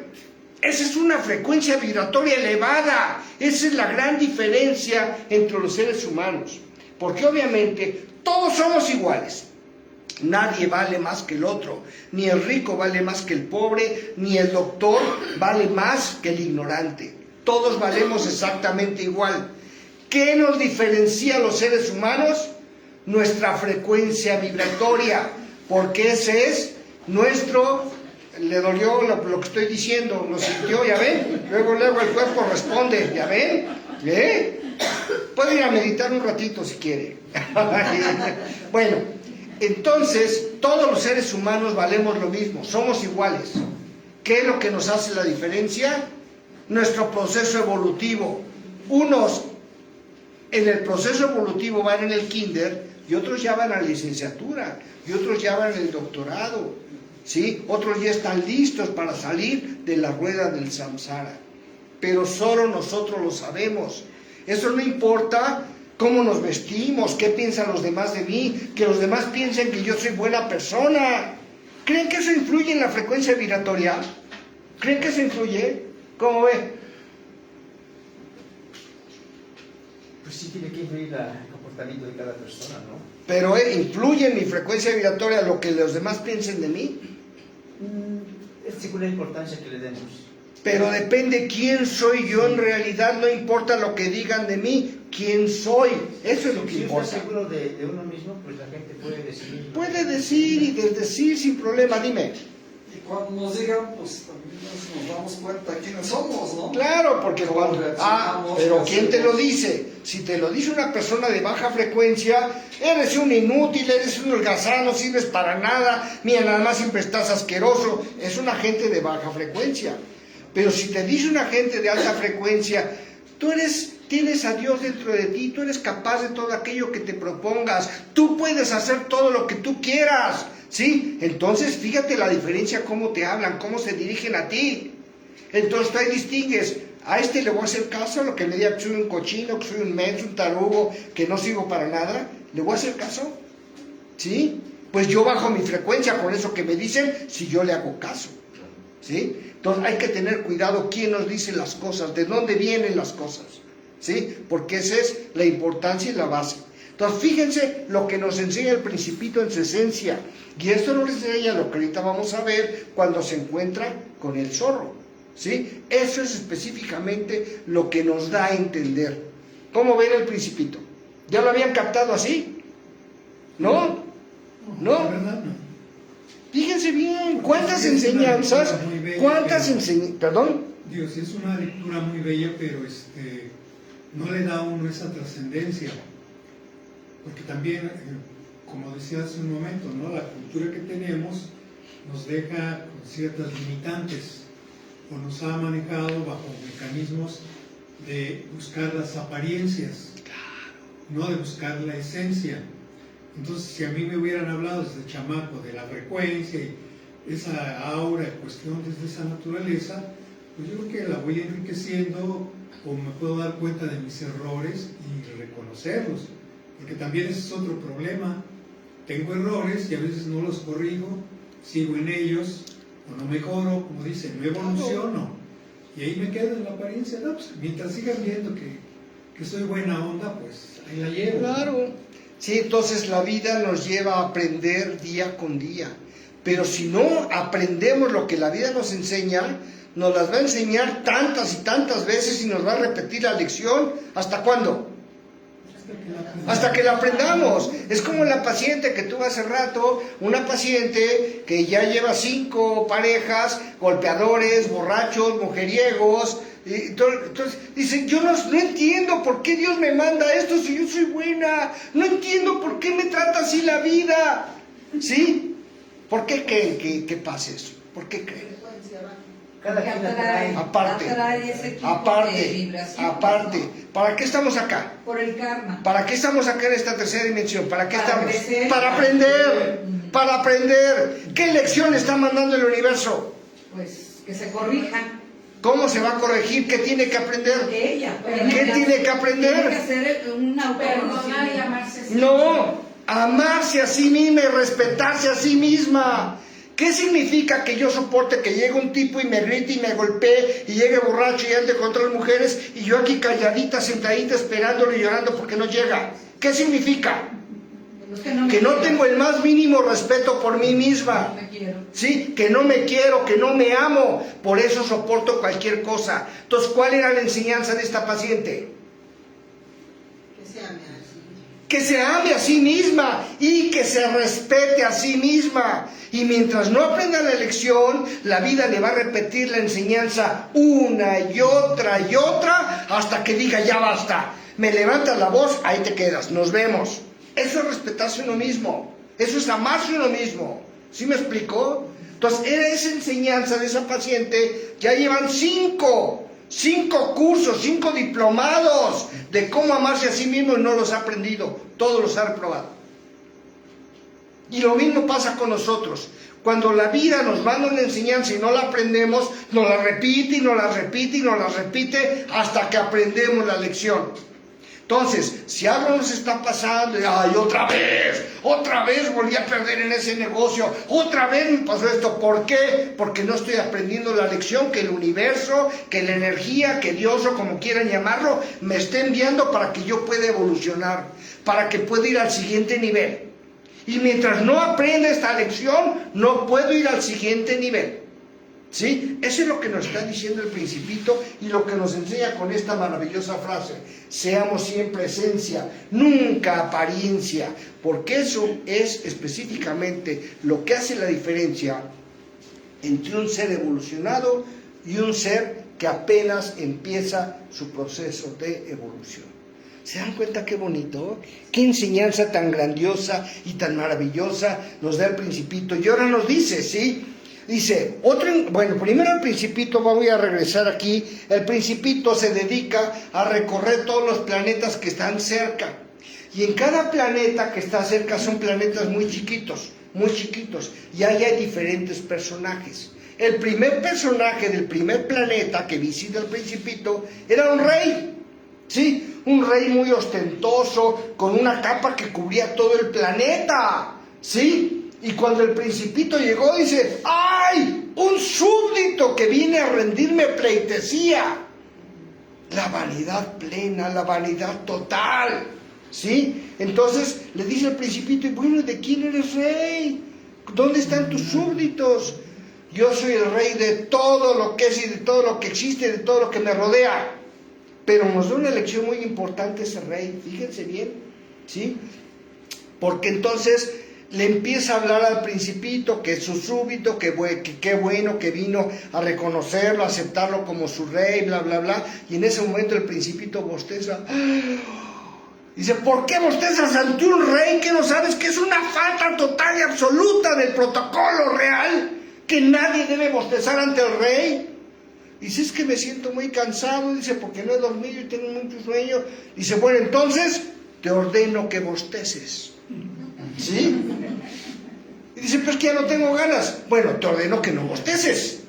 Esa es una frecuencia vibratoria elevada. Esa es la gran diferencia entre los seres humanos. Porque obviamente todos somos iguales. Nadie vale más que el otro. Ni el rico vale más que el pobre, ni el doctor vale más que el ignorante. Todos valemos exactamente igual. ¿Qué nos diferencia a los seres humanos? Nuestra frecuencia vibratoria. Porque ese es nuestro Le dolió lo que estoy diciendo, lo sintió, ¿ya ven? Luego el cuerpo responde, ¿ya ven? Puede ir a meditar un ratito si quiere. Bueno, entonces, todos los seres humanos valemos lo mismo, somos iguales. ¿Qué es lo que nos hace la diferencia? Nuestro proceso evolutivo. Unos en el proceso evolutivo van en el kinder y otros ya van a la licenciatura y otros ya van en el doctorado. ¿Sí? Otros ya están listos para salir de la rueda del samsara, pero solo nosotros lo sabemos. Eso no importa cómo nos vestimos, qué piensan los demás de mí, que los demás piensen que yo soy buena persona. ¿Creen que eso influye en la frecuencia vibratoria? ¿Creen que eso influye? ¿Cómo ve? Pues sí tiene que influir el comportamiento de cada persona, ¿no? Pero influye en mi frecuencia vibratoria lo que los demás piensen de mí. Es según la importancia que le demos. Pero depende quién soy yo en realidad, no importa lo que digan de mí, quién soy, eso es lo que si importa. Si está seguro de uno mismo, pues la gente puede decidir. Puede decir y desdecir sin problema, dime. Y cuando nos digan, pues también nos damos cuenta de quiénes somos, ¿no? Claro, porque ¿Cómo cuando... reaccionamos? pero ¿Qué ¿quién te lo hacemos? dice? Si te lo dice una persona de baja frecuencia, eres un inútil, eres un holgazán, no sirves para nada, mira, nada más siempre estás asqueroso, es una gente de baja frecuencia. Pero si te dice una gente de alta frecuencia, tienes a Dios dentro de ti, tú eres capaz de todo aquello que te propongas, tú puedes hacer todo lo que tú quieras, ¿sí? Entonces fíjate la diferencia, cómo te hablan, cómo se dirigen a ti. Entonces tú ahí distingues, a este le voy a hacer caso, a lo que me diga que soy un cochino, que soy un menso, un tarugo, que no sirvo para nada, ¿le voy a hacer caso? ¿Sí? Pues yo bajo mi frecuencia con eso que me dicen, si yo le hago caso, ¿sí? Entonces hay que tener cuidado quién nos dice las cosas, de dónde vienen las cosas, ¿sí? Porque esa es la importancia y la base. Entonces fíjense lo que nos enseña el Principito en su esencia, y esto nos enseña lo que ahorita vamos a ver cuando se encuentra con el zorro, ¿sí? Eso es específicamente lo que nos da a entender. ¿Cómo ven el Principito? ¿Ya lo habían captado así? ¿No? La ¿No? verdad, no. Fíjense bien, ¿cuántas Sí, es una enseñanzas? lectura muy bella, ¿Cuántas pero- enseñanzas? ¿Perdón? Digo, sí es una lectura muy bella, pero no le da a uno esa trascendencia. Porque también, como decía hace un momento, ¿no? La cultura que tenemos nos deja con ciertas limitantes o nos ha manejado bajo mecanismos de buscar las apariencias, no de buscar la esencia. Entonces, si a mí me hubieran hablado desde chamaco de la frecuencia y esa aura, cuestión desde esa naturaleza, pues yo creo que la voy enriqueciendo o me puedo dar cuenta de mis errores y reconocerlos, porque también ese es otro problema. Tengo errores y a veces no los corrijo, sigo en ellos o no mejoro, como dicen, no evoluciono y ahí me quedo en la apariencia. No, pues, mientras sigan viendo que soy buena onda, pues ahí la llevo. Claro. Sí, entonces la vida nos lleva a aprender día con día. Pero si no aprendemos lo que la vida nos enseña, nos las va a enseñar tantas y tantas veces y nos va a repetir la lección. ¿Hasta cuándo? Hasta que la aprendamos. Es como la paciente que tuve hace rato, una paciente que ya lleva 5 parejas, golpeadores, borrachos, mujeriegos. Y entonces dice, yo no entiendo por qué Dios me manda esto si yo soy buena, no entiendo por qué me trata así la vida, ¿sí? ¿Por qué creen que pase eso? ¿Por qué creen? Cada quien la trae. Aparte, atrae ese tipo de vibración. aparte, ¿para qué estamos acá? Por el karma. ¿Para qué estamos acá en esta tercera dimensión? ¿Para qué Para estamos? crecer. Para aprender, para aprender. ¿Qué lección está mandando el universo? Pues que se corrija. ¿Cómo se va a corregir? ¿Qué tiene que aprender? Ella. ¿Qué tiene que aprender? Tiene que hacer un Perdonar y autoconocimiento. amarse. así. No, amarse a sí misma y respetarse a sí misma. ¿Qué significa que yo soporte que llegue un tipo y me grite y me golpee y llegue borracho y ande contra las mujeres y yo aquí calladita, sentadita, esperándolo y llorando porque no llega? ¿Qué significa? Que no tengo el más mínimo respeto por mí misma. No me quiero. ¿Sí? Que no me quiero, que no me amo, por eso soporto cualquier cosa. Entonces, ¿cuál era la enseñanza de esta paciente? Que se ame así. que se ame a sí misma y que se respete a sí misma. Y mientras no aprenda la lección, la vida le va a repetir la enseñanza una y otra hasta que diga ya basta. Me levantas la voz, ahí te quedas, nos vemos. Eso es respetarse a uno mismo, eso es amarse a uno mismo. ¿Sí me explicó? Entonces era esa enseñanza de esa paciente. Ya llevan 5 cursos, 5 diplomados de cómo amarse a sí mismo y no los ha aprendido, todos los ha reprobado. Y lo mismo pasa con nosotros. Cuando la vida nos manda una enseñanza y no la aprendemos, nos la repite y nos la repite y nos la repite hasta que aprendemos la lección. Entonces, si algo nos está pasando, ¡ay, otra vez volví a perder en ese negocio! ¡Otra vez me pasó esto! ¿Por qué? Porque no estoy aprendiendo la lección que el universo, que la energía, que Dios o como quieran llamarlo, me está enviando para que yo pueda evolucionar, para que pueda ir al siguiente nivel. Y mientras no aprenda esta lección, no puedo ir al siguiente nivel. ¿Sí? Eso es lo que nos está diciendo el Principito y lo que nos enseña con esta maravillosa frase. Seamos siempre esencia, nunca apariencia, porque eso es específicamente lo que hace la diferencia entre un ser evolucionado y un ser que apenas empieza su proceso de evolución. ¿Se dan cuenta qué bonito? ¿Qué enseñanza tan grandiosa y tan maravillosa nos da el Principito? Y ahora nos dice, ¿sí? Dice, primero el Principito, voy a regresar aquí, el Principito se dedica a recorrer todos los planetas que están cerca. Y en cada planeta que está cerca son planetas muy chiquitos, y ahí hay diferentes personajes. El primer personaje del primer planeta que visita el Principito era un rey, ¿sí? Un rey muy ostentoso, con una capa que cubría todo el planeta, ¿sí? Y cuando el Principito llegó, dice, ¡ay! Un súbdito que viene a rendirme pleitesía. La vanidad plena, la vanidad total, ¿sí? Entonces le dice el Principito, y bueno, ¿de quién eres rey? ¿Dónde están tus súbditos? Yo soy el rey de todo lo que es y de todo lo que existe, de todo lo que me rodea. Pero nos da una lección muy importante ese rey, fíjense bien, ¿sí? Porque entonces le empieza a hablar al Principito que es su súbdito, que qué bueno que vino a reconocerlo, a aceptarlo como su rey, bla, bla, bla. Y en ese momento el Principito bosteza. Dice, ¿por qué bostezas ante un rey que no sabes que es una falta total y absoluta del protocolo real? Que nadie debe bostezar ante el rey. Dice, es que me siento muy cansado, dice, porque no he dormido y tengo mucho sueño. Dice, bueno, entonces te ordeno que bosteces. ¿Sí? Y dice, pero es que ya no tengo ganas. Bueno, te ordeno que no bosteces.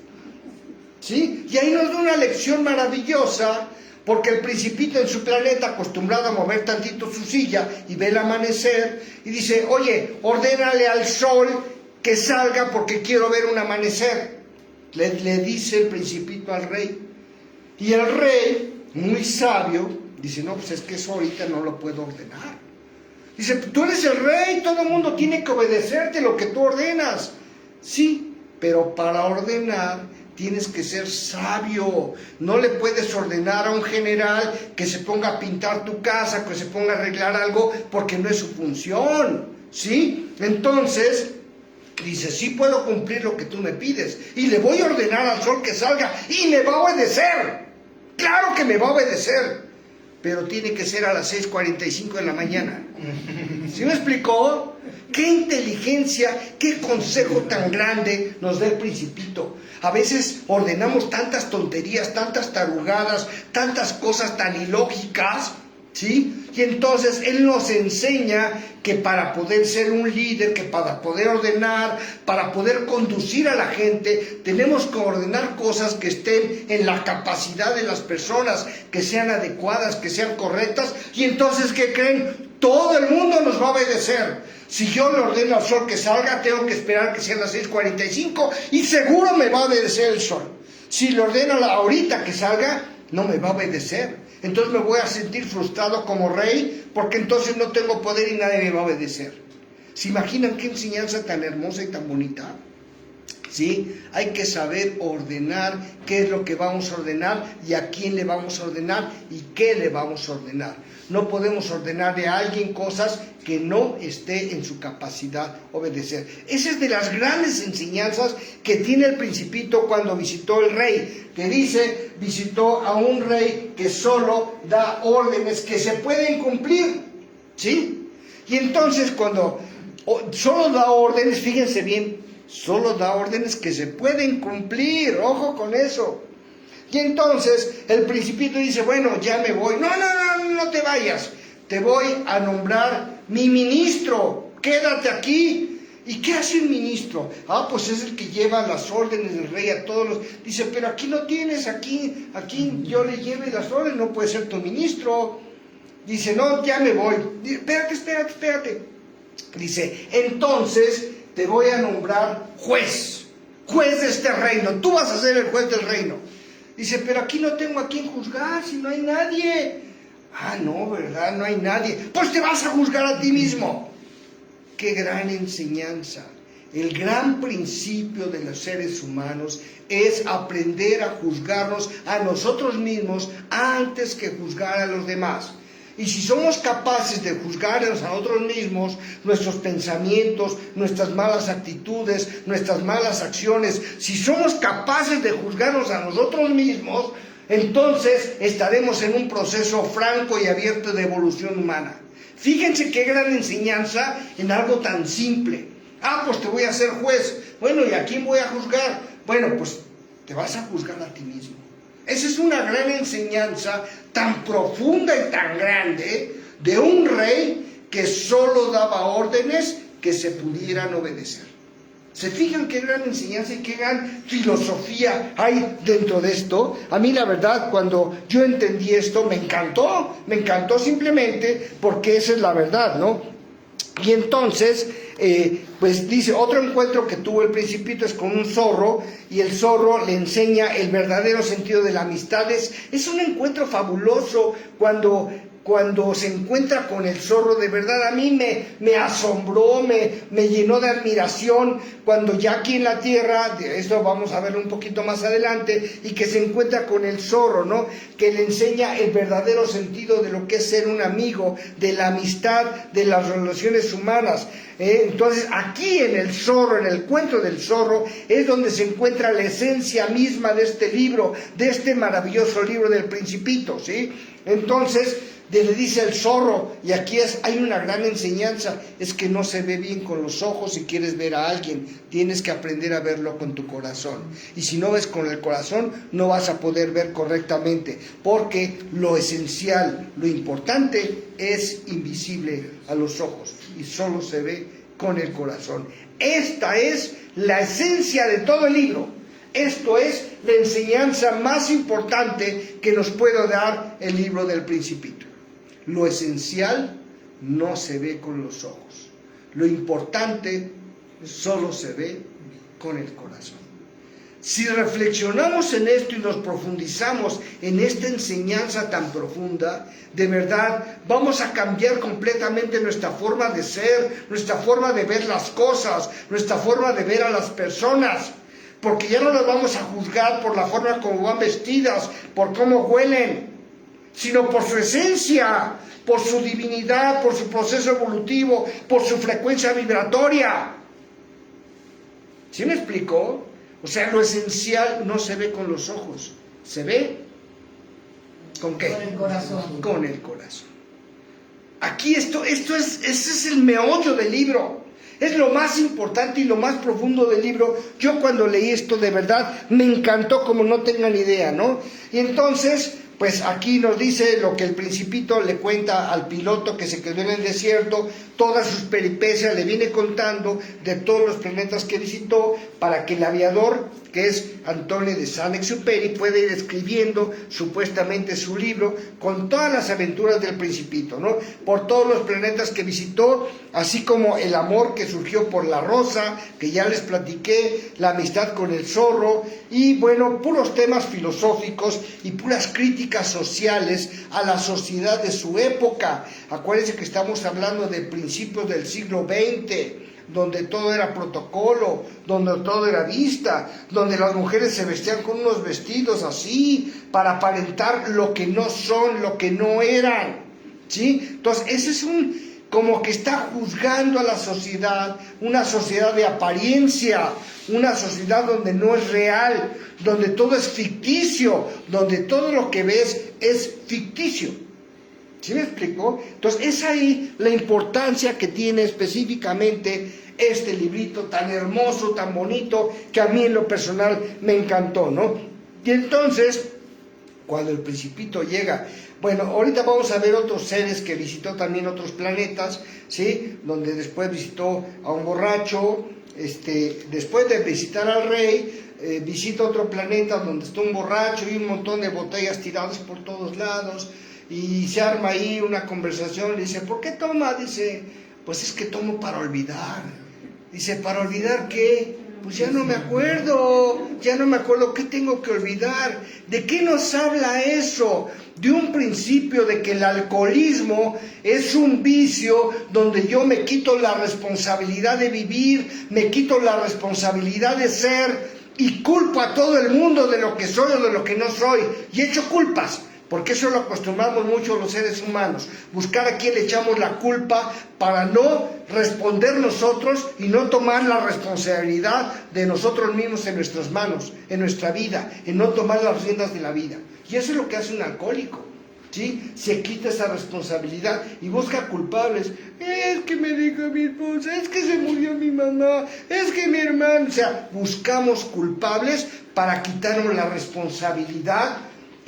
¿Sí? Y ahí nos da una lección maravillosa, porque el Principito en su planeta, acostumbrado a mover tantito su silla y ve el amanecer, y dice, oye, ordénale al sol que salga porque quiero ver un amanecer. Le dice el Principito al rey. Y el rey, muy sabio, dice, no, pues es que eso ahorita no lo puedo ordenar. Dice, tú eres el rey, todo el mundo tiene que obedecerte lo que tú ordenas. Sí, pero para ordenar tienes que ser sabio. No le puedes ordenar a un general que se ponga a pintar tu casa, que se ponga a arreglar algo, porque no es su función. ¿Sí? Entonces dice, sí puedo cumplir lo que tú me pides, y le voy a ordenar al sol que salga, y me va a obedecer. Claro que me va a obedecer, pero tiene que ser a las 6:45 de la mañana. ¿Sí me explicó? ¡Qué inteligencia, qué consejo tan grande nos da el Principito! A veces ordenamos tantas tonterías, tantas tarugadas, tantas cosas tan ilógicas, ¿sí? Y entonces Él nos enseña que para poder ser un líder, que para poder ordenar, para poder conducir a la gente, tenemos que ordenar cosas que estén en la capacidad de las personas, que sean adecuadas, que sean correctas. Y entonces, ¿qué creen? Todo el mundo nos va a obedecer. Si yo le ordeno al sol que salga, tengo que esperar que sean las 6:45 y seguro me va a obedecer el sol. Si le ordeno ahorita que salga, no me va a obedecer. Entonces me voy a sentir frustrado como rey, porque entonces no tengo poder y nadie me va a obedecer. ¿Se imaginan qué enseñanza tan hermosa y tan bonita? ¿sí? Hay que saber ordenar qué es lo que vamos a ordenar y a quién le vamos a ordenar y qué le vamos a ordenar. No podemos ordenarle a alguien cosas que no esté en su capacidad obedecer. Esa es de las grandes enseñanzas que tiene el Principito cuando visitó el rey, que dice, visitó a un rey que solo da órdenes que se pueden cumplir, ¿sí? Y entonces cuando solo da órdenes, fíjense bien, solo da órdenes que se pueden cumplir, ojo con eso. Y entonces el Principito dice, bueno, ya me voy. No te vayas, te voy a nombrar mi ministro, quédate aquí. ¿Y qué hace un ministro? Pues es el que lleva las órdenes del rey a todos los... Dice, pero aquí no tienes, aquí yo le lleve las órdenes, no puede ser tu ministro. Dice, no, ya me voy. Dice, espérate. Dice, entonces te voy a nombrar juez de este reino, tú vas a ser el juez del reino. Dice, pero aquí no tengo a quién juzgar, si no hay nadie. No, ¿verdad? No hay nadie. Pues te vas a juzgar a ti mismo. ¡Qué gran enseñanza! El gran principio de los seres humanos es aprender a juzgarnos a nosotros mismos antes que juzgar a los demás. Y si somos capaces de juzgarnos a nosotros mismos, nuestros pensamientos, nuestras malas actitudes, nuestras malas acciones, si somos capaces de juzgarnos a nosotros mismos, entonces estaremos en un proceso franco y abierto de evolución humana. Fíjense qué gran enseñanza en algo tan simple. Pues te voy a hacer juez. Bueno, ¿y a quién voy a juzgar? Bueno, pues te vas a juzgar a ti mismo. Esa es una gran enseñanza tan profunda y tan grande de un rey que solo daba órdenes que se pudieran obedecer. ¿Se fijan qué gran enseñanza y qué gran filosofía hay dentro de esto? A mí la verdad, cuando yo entendí esto, me encantó simplemente porque esa es la verdad, ¿no? Y entonces, pues dice, otro encuentro que tuvo el Principito es con un zorro, y el zorro le enseña el verdadero sentido de la amistad. Es un encuentro fabuloso cuando se encuentra con el zorro. De verdad a mí me asombró, me llenó de admiración cuando ya aquí en la tierra, esto vamos a verlo un poquito más adelante, y que se encuentra con el zorro, ¿no? Que le enseña el verdadero sentido de lo que es ser un amigo, de la amistad, de las relaciones humanas. Entonces aquí en el zorro, en el cuento del zorro, es donde se encuentra la esencia misma de este libro, de este maravilloso libro del Principito, ¿sí? Entonces le dice el zorro, y aquí hay una gran enseñanza, es que no se ve bien con los ojos si quieres ver a alguien, tienes que aprender a verlo con tu corazón, y si no ves con el corazón no vas a poder ver correctamente, porque lo esencial, lo importante es invisible a los ojos y solo se ve con el corazón. Esta es la esencia de todo el libro. Esto es la enseñanza más importante que nos puede dar el libro del Principito. Lo esencial no se ve con los ojos. Lo importante solo se ve con el corazón. Si reflexionamos en esto y nos profundizamos en esta enseñanza tan profunda, de verdad vamos a cambiar completamente nuestra forma de ser, nuestra forma de ver las cosas, nuestra forma de ver a las personas. Porque ya no las vamos a juzgar por la forma como van vestidas, por cómo huelen, sino por su esencia, por su divinidad, por su proceso evolutivo, por su frecuencia vibratoria. ¿Sí me explicó? O sea, lo esencial no se ve con los ojos, se ve ¿con qué? Con el corazón. Con el corazón. Aquí ese es el meollo del libro. Es lo más importante y lo más profundo del libro. Yo cuando leí esto de verdad me encantó como no tengan idea, ¿no? Y entonces, pues aquí nos dice lo que el Principito le cuenta al piloto que se quedó en el desierto, todas sus peripecias, le viene contando de todos los planetas que visitó para que el aviador, que es Antonio de Saint-Exupéry, pueda ir escribiendo supuestamente su libro con todas las aventuras del Principito, ¿no? Por todos los planetas que visitó, así como el amor que surgió por la rosa, que ya les platiqué, la amistad con el zorro, y bueno, puros temas filosóficos y puras críticas sociales a la sociedad de su época. Acuérdense que estamos hablando de principios del siglo XX. donde todo era protocolo, donde todo era vista, donde las mujeres se vestían con unos vestidos así, para aparentar lo que no son, lo que no eran, ¿sí? Entonces, ese es como que está juzgando a la sociedad, una sociedad de apariencia, una sociedad donde no es real, donde todo es ficticio, donde todo lo que ves es ficticio. ¿Sí me explico? Entonces es ahí la importancia que tiene específicamente este librito tan hermoso, tan bonito, que a mí en lo personal me encantó, ¿no? Y entonces, cuando el Principito llega, bueno, ahorita vamos a ver otros seres que visitó también otros planetas, ¿sí? Donde después visitó a un borracho, después de visitar al rey, visita otro planeta donde está un borracho y un montón de botellas tiradas por todos lados, y se arma ahí una conversación. Le dice, ¿por qué toma? Dice, pues es que tomo para olvidar. Dice, ¿para olvidar qué? Pues ya no me acuerdo, ¿qué tengo que olvidar? ¿De qué nos habla eso? De un principio de que el alcoholismo es un vicio donde yo me quito la responsabilidad de vivir, me quito la responsabilidad de ser y culpo a todo el mundo de lo que soy o de lo que no soy, y echo culpas. Porque eso lo acostumbramos mucho los seres humanos, buscar a quién le echamos la culpa para no responder nosotros y no tomar la responsabilidad de nosotros mismos en nuestras manos, en nuestra vida, en no tomar las riendas de la vida. Y eso es lo que hace un alcohólico, ¿sí? Se quita esa responsabilidad y busca culpables. Es que me dijo mi esposa, es que se murió mi mamá, es que mi hermano. O sea, buscamos culpables para quitarnos la responsabilidad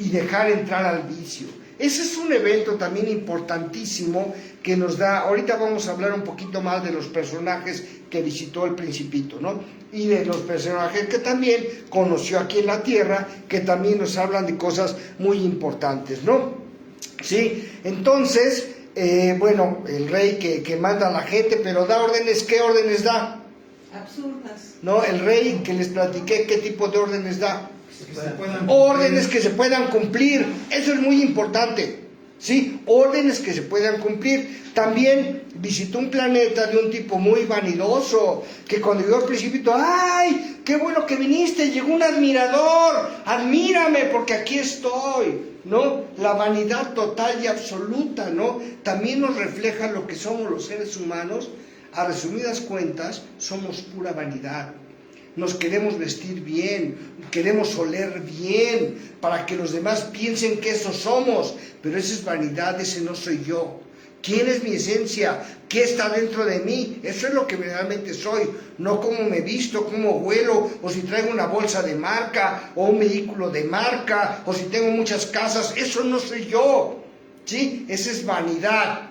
y dejar entrar al vicio. Ese es un evento también importantísimo que nos da, ahorita vamos a hablar un poquito más de los personajes que visitó el Principito, ¿no? Y de los personajes que también conoció aquí en la Tierra, que también nos hablan de cosas muy importantes, ¿no? Sí, entonces, bueno, el rey que manda a la gente, pero da órdenes. ¿Qué órdenes da? Absurdas. No, el rey que les platiqué, ¿qué tipo de órdenes da? Órdenes Que se puedan cumplir. Eso es muy importante, ¿sí? Órdenes que se puedan cumplir. También visitó un planeta de un tipo muy vanidoso, que cuando llegó al Principito, ¡ay, qué bueno que viniste! Llegó un admirador, admírame porque aquí estoy, ¿no? La vanidad total y absoluta, ¿no? También nos refleja lo que somos los seres humanos. A resumidas cuentas, somos pura vanidad. Nos queremos vestir bien, queremos oler bien, para que los demás piensen que eso somos, pero esa es vanidad, ese no soy yo. ¿Quién es mi esencia? ¿Qué está dentro de mí? Eso es lo que verdaderamente soy, no cómo me visto, cómo huelo, o si traigo una bolsa de marca, o un vehículo de marca, o si tengo muchas casas. Eso no soy yo, ¿sí? Esa es vanidad.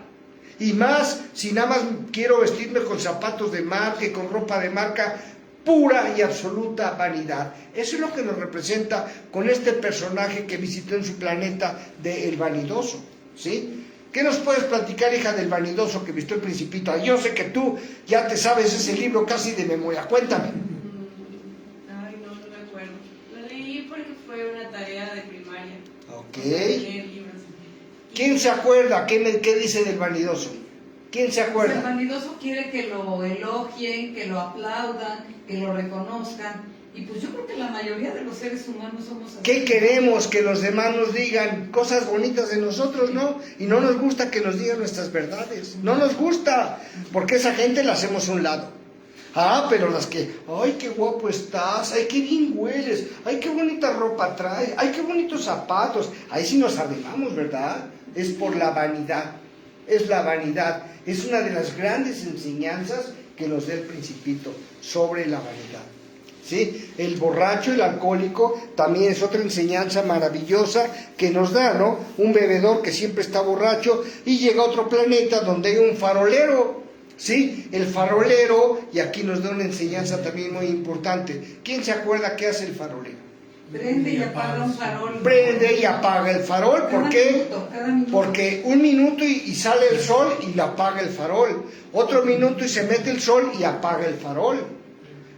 Y más, si nada más quiero vestirme con zapatos de marca y con ropa de marca, pura y absoluta vanidad. Eso es lo que nos representa con este personaje que visitó en su planeta de El Vanidoso, ¿sí? ¿Qué nos puedes platicar, hija, del Vanidoso que visitó el Principito? Yo sé que tú ya te sabes ese libro casi de memoria. Cuéntame. Ay, no me acuerdo. Lo leí porque fue una tarea de primaria. Ok. Leer libros. ¿Quién se acuerda? ¿Qué dice del Vanidoso? ¿Quién se El acuerda? vanidoso quiere que lo elogien, que lo aplaudan, que lo reconozcan. Y pues yo creo que la mayoría de los seres humanos somos así. ¿Qué queremos? Que los demás nos digan cosas bonitas de nosotros, ¿no? Y no nos gusta que nos digan nuestras verdades. No nos gusta, porque esa gente la hacemos a un lado. Ah, pero las que, ay, qué guapo estás, ay, qué bien hueles, ay, qué bonita ropa traes, ay, qué bonitos zapatos. Ahí sí nos animamos, ¿verdad? Es por la vanidad. Es la vanidad. Es una de las grandes enseñanzas que nos da el Principito sobre la vanidad, ¿sí? El borracho, el alcohólico, también es otra enseñanza maravillosa que nos da, ¿no? Un bebedor que siempre está borracho y llega a otro planeta donde hay un farolero, ¿sí? El farolero, y aquí nos da una enseñanza también muy importante. ¿Quién se acuerda qué hace el farolero? Prende y apaga un farol. Prende y apaga el farol. ¿Por qué? Cada minuto. Porque un minuto y sale el sol y lo apaga el farol. Otro minuto y se mete el sol y apaga el farol.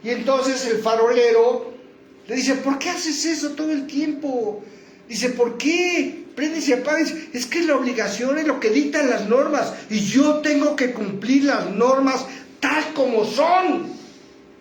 Y entonces el farolero le dice, ¿por qué haces eso todo el tiempo? Dice, ¿por qué? Prendes y apagas. Es que es la obligación, es lo que dictan las normas. Y yo tengo que cumplir las normas tal como son.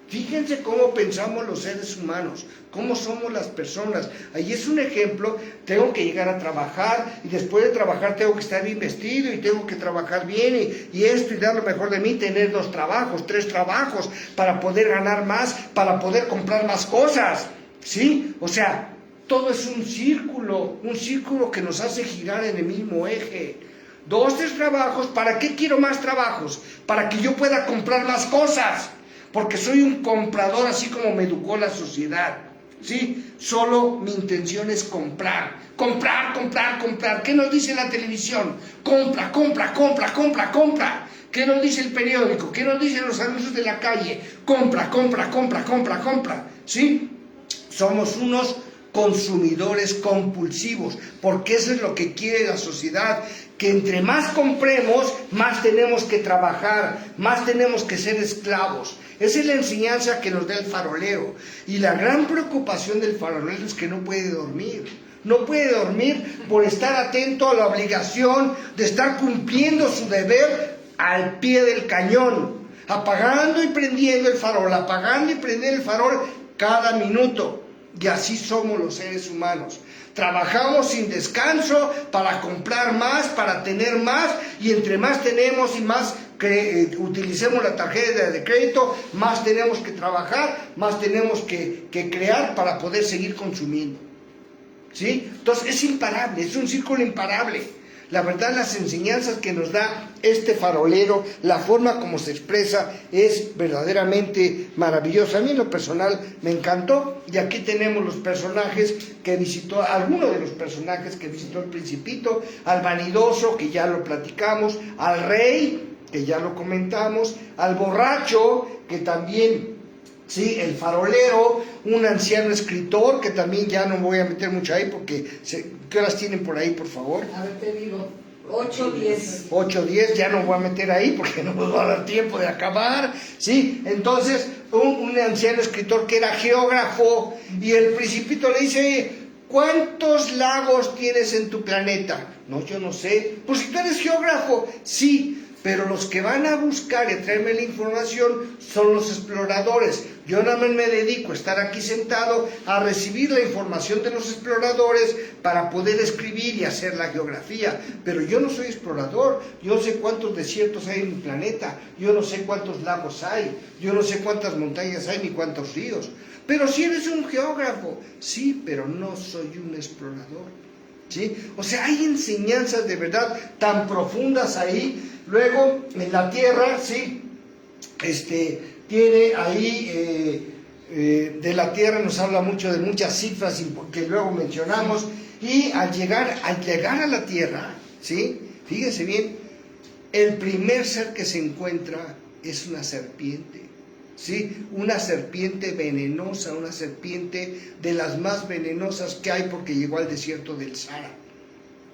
Fíjense cómo pensamos los seres humanos, cómo somos las personas. Ahí es un ejemplo. Tengo que llegar a trabajar y después de trabajar tengo que estar bien vestido y tengo que trabajar bien y esto y dar lo mejor de mí, tener 2 trabajos, 3 trabajos para poder ganar más, para poder comprar más cosas, ¿sí? O sea, todo es un círculo que nos hace girar en el mismo eje. 2, 3 trabajos. ¿Para qué quiero más trabajos? Para que yo pueda comprar más cosas. Porque soy un comprador, así como me educó la sociedad, ¿sí? Solo mi intención es comprar. Comprar, comprar, comprar. ¿Qué nos dice la televisión? Compra, compra, compra, compra, compra. ¿Qué nos dice el periódico? ¿Qué nos dicen los anuncios de la calle? Compra, compra, compra, compra, compra. ¿Sí? Somos unos consumidores compulsivos, porque eso es lo que quiere la sociedad, que entre más compremos, más tenemos que trabajar, más tenemos que ser esclavos. Esa es la enseñanza que nos da el farolero, y la gran preocupación del farolero es que no puede dormir. No puede dormir por estar atento a la obligación de estar cumpliendo su deber al pie del cañón, apagando y prendiendo el farol, apagando y prendiendo el farol cada minuto. Y así somos los seres humanos. Trabajamos sin descanso para comprar más, para tener más, y entre más tenemos y más utilicemos la tarjeta de crédito, más tenemos que trabajar, más tenemos que crear para poder seguir consumiendo. ¿Sí? Entonces es imparable, es un círculo imparable. La verdad, las enseñanzas que nos da este farolero, la forma como se expresa, es verdaderamente maravillosa. A mí en lo personal me encantó, y aquí tenemos los personajes que visitó, algunos de los personajes que visitó el Principito, al vanidoso, que ya lo platicamos, al rey, que ya lo comentamos, al borracho, que también... Sí, el farolero, un anciano escritor, que también ya no me voy a meter mucho ahí porque... ¿Qué horas tienen por ahí, por favor? A ver, te digo, 8, 10. 8, 10, ya no voy a meter ahí porque no nos va a dar tiempo de acabar, ¿sí? Entonces, un anciano escritor que era geógrafo, y el Principito le dice: ¿cuántos lagos tienes en tu planeta? No, yo no sé. Pues si tú eres geógrafo, sí. Pero los que van a buscar y a traerme la información son los exploradores. Yo nada más me dedico a estar aquí sentado a recibir la información de los exploradores para poder escribir y hacer la geografía. Pero yo no soy explorador. Yo no sé cuántos desiertos hay en mi planeta. Yo no sé cuántos lagos hay. Yo no sé cuántas montañas hay ni cuántos ríos. Pero si eres un geógrafo, sí, pero no soy un explorador. ¿Sí? O sea, hay enseñanzas de verdad tan profundas ahí. Luego, en la tierra, sí, tiene ahí, de la tierra nos habla mucho de muchas cifras que luego mencionamos, y al llegar a la tierra, sí, fíjense bien, el primer ser que se encuentra es una serpiente. ¿Sí? Una serpiente venenosa, una serpiente de las más venenosas que hay, porque llegó al desierto del Sahara,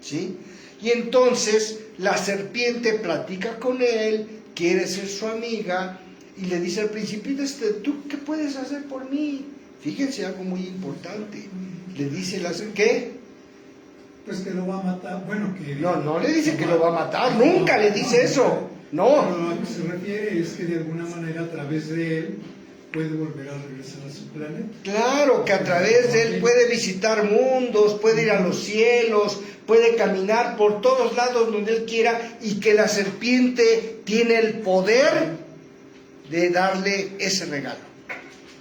¿sí? Y entonces la serpiente platica con él, quiere ser su amiga, y le dice al Principito: ¿tú qué puedes hacer por mí? Fíjense algo muy importante. Le dice ¿qué? Pues que lo va a matar. Bueno, que... No le dice que lo va a matar, nunca le dice eso. No. Pero a lo que se refiere es que de alguna manera a través de él puede volver a regresar a su planeta. Claro, que a través de él puede visitar mundos, puede ir a los cielos, puede caminar por todos lados donde él quiera, y que la serpiente tiene el poder de darle ese regalo.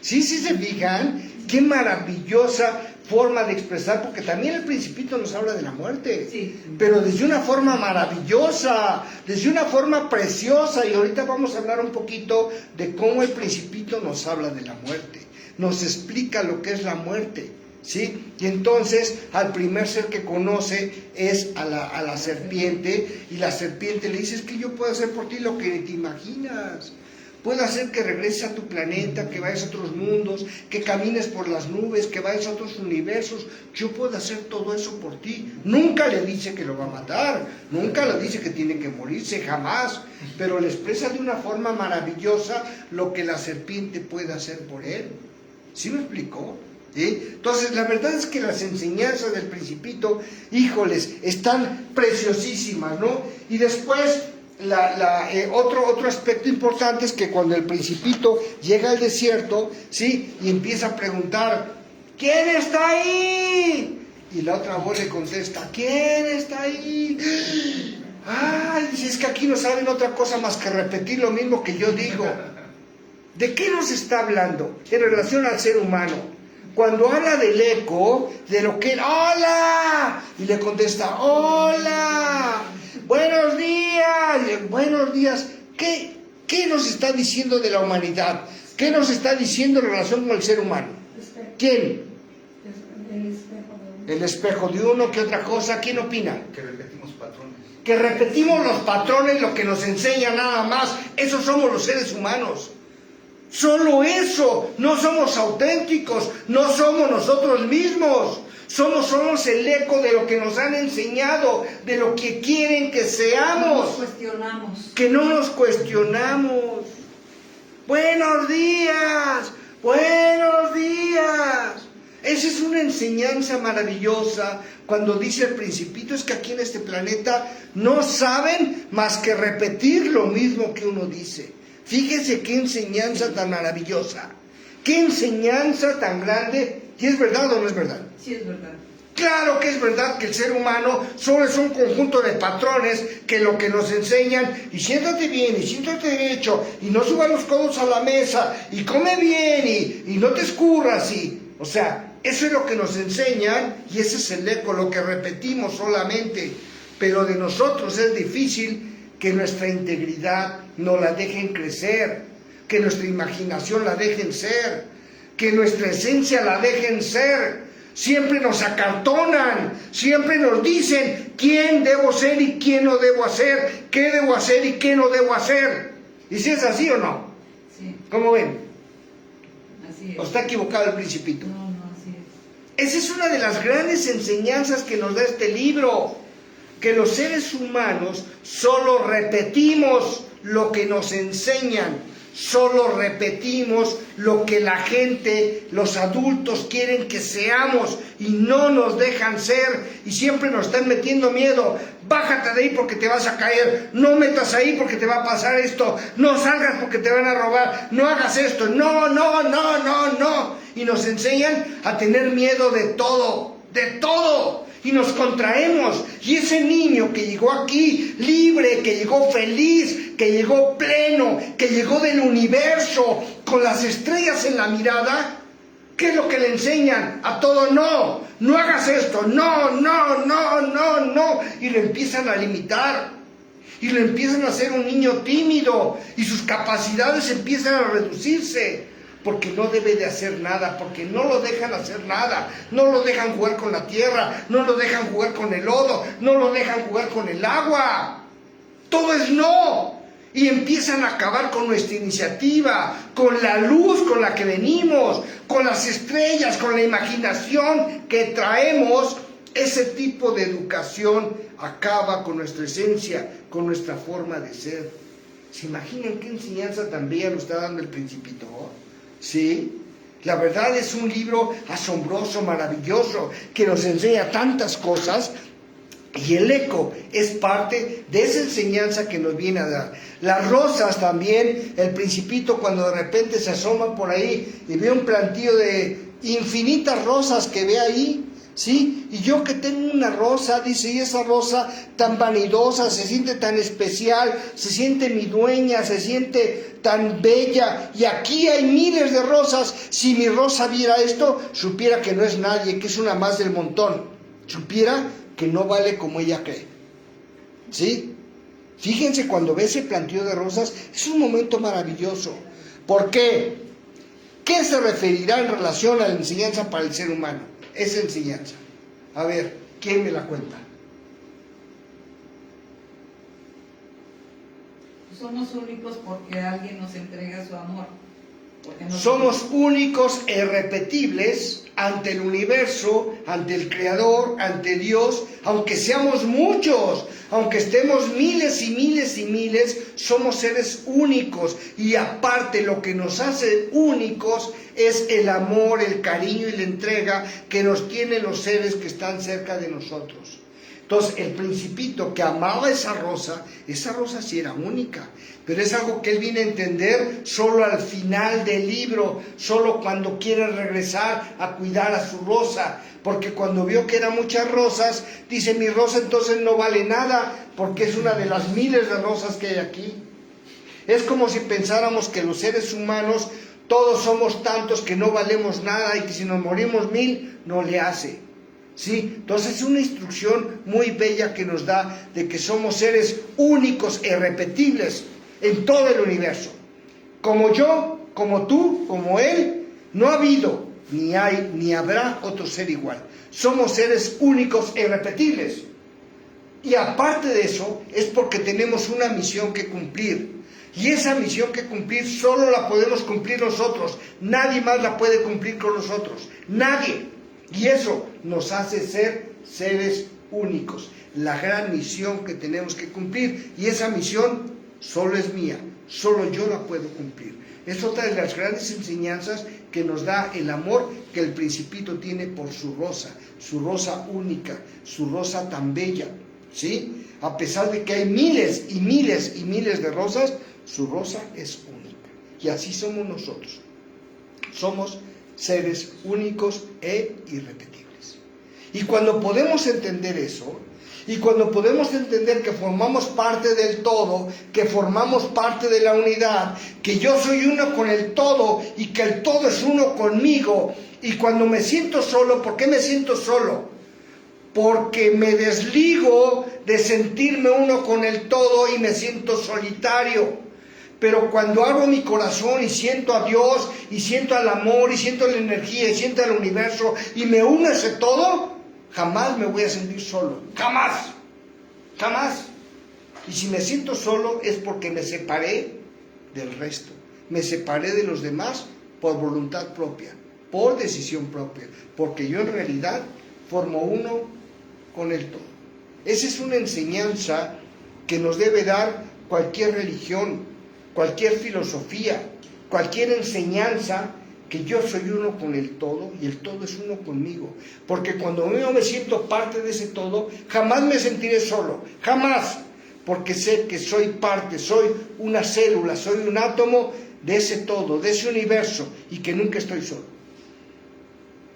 Sí, se fijan, qué maravillosa forma de expresar, porque también el Principito nos habla de la muerte, sí, pero desde una forma maravillosa, desde una forma preciosa. Y ahorita vamos a hablar un poquito de cómo el Principito nos habla de la muerte, nos explica lo que es la muerte, ¿sí? Y entonces al primer ser que conoce es a la serpiente, y la serpiente le dice: es que yo puedo hacer por ti lo que ni te imaginas. Puedo hacer que regreses a tu planeta, que vayas a otros mundos, que camines por las nubes, que vayas a otros universos. Yo puedo hacer todo eso por ti. Nunca le dice que lo va a matar, nunca le dice que tiene que morirse, jamás. Pero le expresa de una forma maravillosa lo que la serpiente puede hacer por él. ¿Sí me explicó? ¿Sí? Entonces, la verdad es que las enseñanzas del Principito, híjoles, están preciosísimas, ¿no? Y después otro aspecto importante es que cuando el Principito llega al desierto, ¿sí? Y empieza a preguntar, ¿quién está ahí? Y la otra voz le contesta, ¿quién está ahí? Ay, dice, es que aquí no saben otra cosa más que repetir lo mismo que yo digo. ¿De qué nos está hablando en relación al ser humano? Cuando habla del eco, de lo que... ¡Hola! Y le contesta, ¡hola! ¡Buenos días! ¡Buenos días! ¿Qué nos está diciendo de la humanidad? ¿Qué nos está diciendo en relación con el ser humano? ¿Quién? El espejo de uno, ¿qué otra cosa? ¿Quién opina? Que repetimos patrones. Que repetimos los patrones, lo que nos enseña nada más. Esos somos los seres humanos. Solo eso. No somos auténticos. No somos nosotros mismos. Somos el eco de lo que nos han enseñado, de lo que quieren que seamos. No nos cuestionamos. Que no nos cuestionamos. Buenos días. Buenos días. Esa es una enseñanza maravillosa cuando dice el Principito, es que aquí en este planeta no saben más que repetir lo mismo que uno dice. Fíjese qué enseñanza tan maravillosa, qué enseñanza tan grande. ¿Y es verdad o no es verdad? Sí, es verdad. Claro que es verdad que el ser humano solo es un conjunto de patrones que lo que nos enseñan, y siéntate bien, y siéntate derecho, y no subas los codos a la mesa, y come bien, y no te escurras, o sea, eso es lo que nos enseñan, y ese es el eco, lo que repetimos solamente. Pero de nosotros es difícil que nuestra integridad no la dejen crecer, que nuestra imaginación la dejen ser, que nuestra esencia la dejen ser. Siempre nos acartonan, siempre nos dicen quién debo ser y quién no debo hacer, qué debo hacer y qué no debo hacer. ¿Y si es así o no? Sí. ¿Cómo ven? Así es. ¿O está equivocado el Principito? No, así es. Esa es una de las grandes enseñanzas que nos da este libro, que los seres humanos solo repetimos lo que nos enseñan, solo repetimos lo que la gente, los adultos quieren que seamos y no nos dejan ser, y siempre nos están metiendo miedo. Bájate de ahí porque te vas a caer, no metas ahí porque te va a pasar esto, no salgas porque te van a robar, no hagas esto, no, y nos enseñan a tener miedo de todo, y nos contraemos. Y ese niño que llegó aquí libre, que llegó feliz, que llegó pleno, que llegó del universo con las estrellas en la mirada, ¿qué es lo que le enseñan? A todo no hagas esto, no, y le empiezan a limitar, y le empiezan a hacer un niño tímido, y sus capacidades empiezan a reducirse, porque no debe de hacer nada, porque no lo dejan hacer nada, no lo dejan jugar con la tierra, no lo dejan jugar con el lodo, no lo dejan jugar con el agua. Todo es no. Y empiezan a acabar con nuestra iniciativa, con la luz con la que venimos, con las estrellas, con la imaginación que traemos. Ese tipo de educación acaba con nuestra esencia, con nuestra forma de ser. ¿Se imaginan qué enseñanza tan bella nos está dando el Principito? ¿Sí? La verdad es un libro asombroso, maravilloso, que nos enseña tantas cosas, y el eco es parte de esa enseñanza que nos viene a dar. Las rosas también, el Principito cuando de repente se asoma por ahí y ve un plantío de infinitas rosas que ve ahí, ¿sí? Y yo que tengo una rosa, dice, y esa rosa tan vanidosa, se siente tan especial, se siente mi dueña, se siente tan bella, y aquí hay miles de rosas. Si mi rosa viera esto, supiera que no es nadie, que es una más del montón, supiera que no vale como ella cree, ¿sí? Fíjense, cuando ve ese plantío de rosas, es un momento maravilloso. ¿Por qué? ¿Qué se referirá en relación a la enseñanza para el ser humano? Esa enseñanza. A ver, ¿quién me la cuenta? Somos únicos porque alguien nos entrega su amor. Somos únicos e irrepetibles ante el universo, ante el Creador, ante Dios. Aunque seamos muchos, aunque estemos miles y miles y miles, somos seres únicos. Y aparte, lo que nos hace únicos es el amor, el cariño y la entrega que nos tienen los seres que están cerca de nosotros. Entonces, el Principito que amaba esa rosa sí era única, pero es algo que él viene a entender solo al final del libro, solo cuando quiere regresar a cuidar a su rosa, porque cuando vio que eran muchas rosas, dice, mi rosa entonces no vale nada, porque es una de las miles de rosas que hay aquí. Es como si pensáramos que los seres humanos, todos somos tantos que no valemos nada y que si nos morimos 1000, no le hace. ¿Sí? Entonces es una instrucción muy bella que nos da de que somos seres únicos e irrepetibles en todo el universo. Como yo, como tú, como él, no ha habido, ni hay, ni habrá otro ser igual. Somos seres únicos e irrepetibles. Y aparte de eso, es porque tenemos una misión que cumplir. Y esa misión que cumplir solo la podemos cumplir nosotros. Nadie más la puede cumplir con nosotros. Nadie. Y eso nos hace ser seres únicos. La gran misión que tenemos que cumplir. Y esa misión solo es mía. Solo yo la puedo cumplir. Es otra de las grandes enseñanzas que nos da el amor que el Principito tiene por su rosa única, su rosa tan bella. ¿Sí? A pesar de que hay miles y miles y miles de rosas, su rosa es única. Y así somos nosotros. Somos seres únicos e irrepetibles. Y cuando podemos entender eso, y cuando podemos entender que formamos parte del todo, que formamos parte de la unidad, que yo soy uno con el todo y que el todo es uno conmigo, y cuando me siento solo, ¿por qué me siento solo? Porque me desligo de sentirme uno con el todo y me siento solitario. Pero cuando abro mi corazón y siento a Dios, y siento al amor, y siento la energía, y siento el universo, y me uno a ese todo, jamás me voy a sentir solo. Jamás. Jamás. Y si me siento solo es porque me separé del resto. Me separé de los demás por voluntad propia, por decisión propia. Porque yo en realidad formo uno con el todo. Esa es una enseñanza que nos debe dar cualquier religión, cualquier filosofía, cualquier enseñanza, que yo soy uno con el todo y el todo es uno conmigo. Porque cuando yo me siento parte de ese todo, jamás me sentiré solo, jamás. Porque sé que soy parte, soy una célula, soy un átomo de ese todo, de ese universo, y que nunca estoy solo.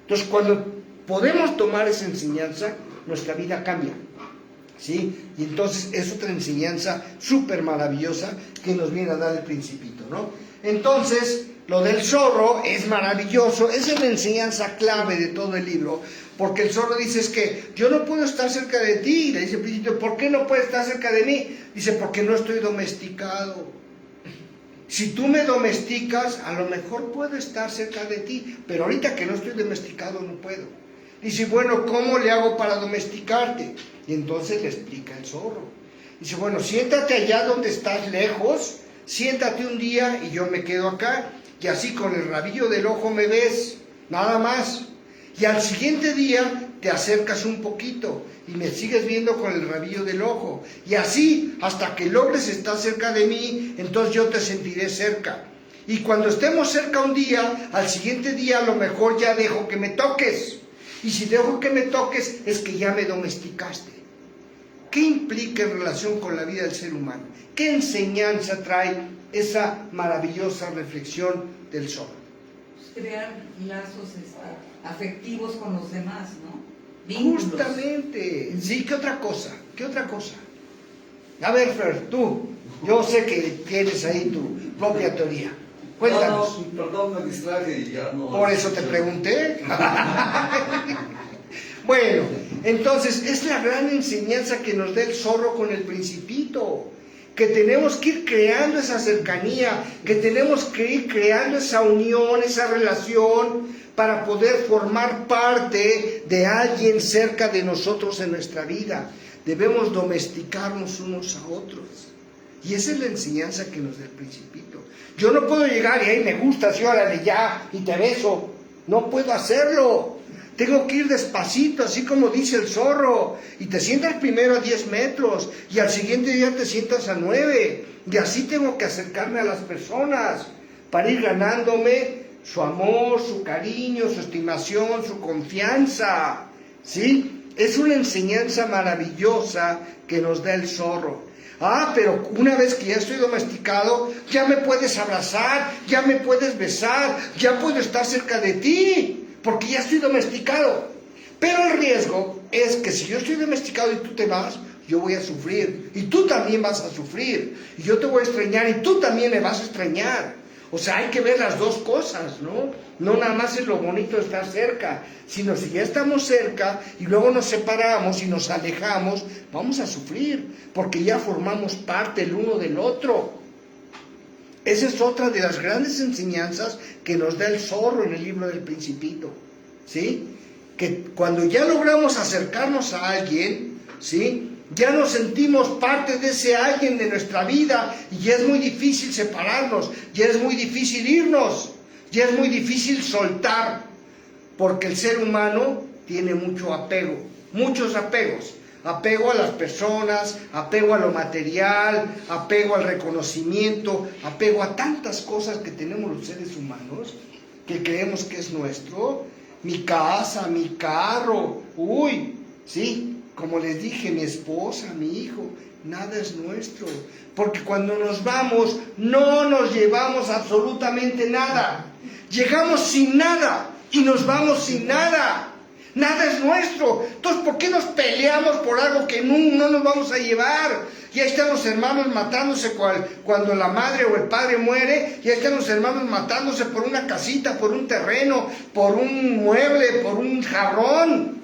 Entonces, cuando podemos tomar esa enseñanza, nuestra vida cambia. ¿Sí? Y entonces es otra enseñanza súper maravillosa que nos viene a dar el Principito, ¿no? Entonces, lo del zorro es maravilloso, esa es la enseñanza clave de todo el libro, porque el zorro dice, es que yo no puedo estar cerca de ti, y le dice el Principito, ¿por qué no puedes estar cerca de mí? Dice, porque no estoy domesticado. Si tú me domesticas, a lo mejor puedo estar cerca de ti, pero ahorita que no estoy domesticado no puedo. Dice, bueno, ¿cómo le hago para domesticarte? Y entonces le explica el zorro. Dice, bueno, siéntate allá donde estás lejos, siéntate un día y yo me quedo acá, y así con el rabillo del ojo me ves, nada más. Y al siguiente día te acercas un poquito y me sigues viendo con el rabillo del ojo. Y así, hasta que logres estar cerca de mí, entonces yo te sentiré cerca. Y cuando estemos cerca un día, al siguiente día a lo mejor ya dejo que me toques. Y si dejo que me toques, es que ya me domesticaste. ¿Qué implica en relación con la vida del ser humano? ¿Qué enseñanza trae esa maravillosa reflexión del zorro? Pues crear lazos afectivos con los demás, ¿no? Vínculos. Justamente. Sí, ¿qué otra cosa? ¿Qué otra cosa? A ver, Fer, tú, yo sé que tienes ahí tu propia teoría. Cuéntanos. No, perdón, me distraje y ya no... Por eso te pregunté. Bueno, entonces es la gran enseñanza que nos da el zorro con el Principito, que tenemos que ir creando esa cercanía, que tenemos que ir creando esa unión, esa relación, para poder formar parte de alguien cerca de nosotros en nuestra vida. Debemos domesticarnos unos a otros. Y esa es la enseñanza que nos da el Principito. Yo no puedo llegar y ahí me gusta, sí, órale ya, y te beso. No puedo hacerlo. Tengo que ir despacito, así como dice el zorro. Y te sientas primero a 10 metros, y al siguiente día te sientas a 9. Y así tengo que acercarme a las personas, para ir ganándome su amor, su cariño, su estimación, su confianza. ¿Sí? Es una enseñanza maravillosa que nos da el zorro. Ah, pero una vez que ya estoy domesticado, ya me puedes abrazar, ya me puedes besar, ya puedo estar cerca de ti, porque ya estoy domesticado. Pero el riesgo es que si yo estoy domesticado y tú te vas, yo voy a sufrir, y tú también vas a sufrir, y yo te voy a extrañar, y tú también me vas a extrañar. O sea, hay que ver las dos cosas, ¿no? No nada más es lo bonito de estar cerca, sino si ya estamos cerca y luego nos separamos y nos alejamos, vamos a sufrir, porque ya formamos parte el uno del otro. Esa es otra de las grandes enseñanzas que nos da el zorro en el libro del Principito, ¿sí? Que cuando ya logramos acercarnos a alguien, ¿sí?, ya nos sentimos parte de ese alguien de nuestra vida y ya es muy difícil separarnos, ya es muy difícil irnos, ya es muy difícil soltar, porque el ser humano tiene mucho apego, muchos apegos. Apego a las personas, apego a lo material, apego al reconocimiento, apego a tantas cosas que tenemos los seres humanos que creemos que es nuestro. Mi casa, mi carro, uy, sí. Como les dije, mi esposa, mi hijo, nada es nuestro. Porque cuando nos vamos, no nos llevamos absolutamente nada. Llegamos sin nada y nos vamos sin nada. Nada es nuestro. Entonces, ¿por qué nos peleamos por algo que no nos vamos a llevar? Ya están los hermanos matándose cuando la madre o el padre muere. Ya están los hermanos matándose por una casita, por un terreno, por un mueble, por un jarrón.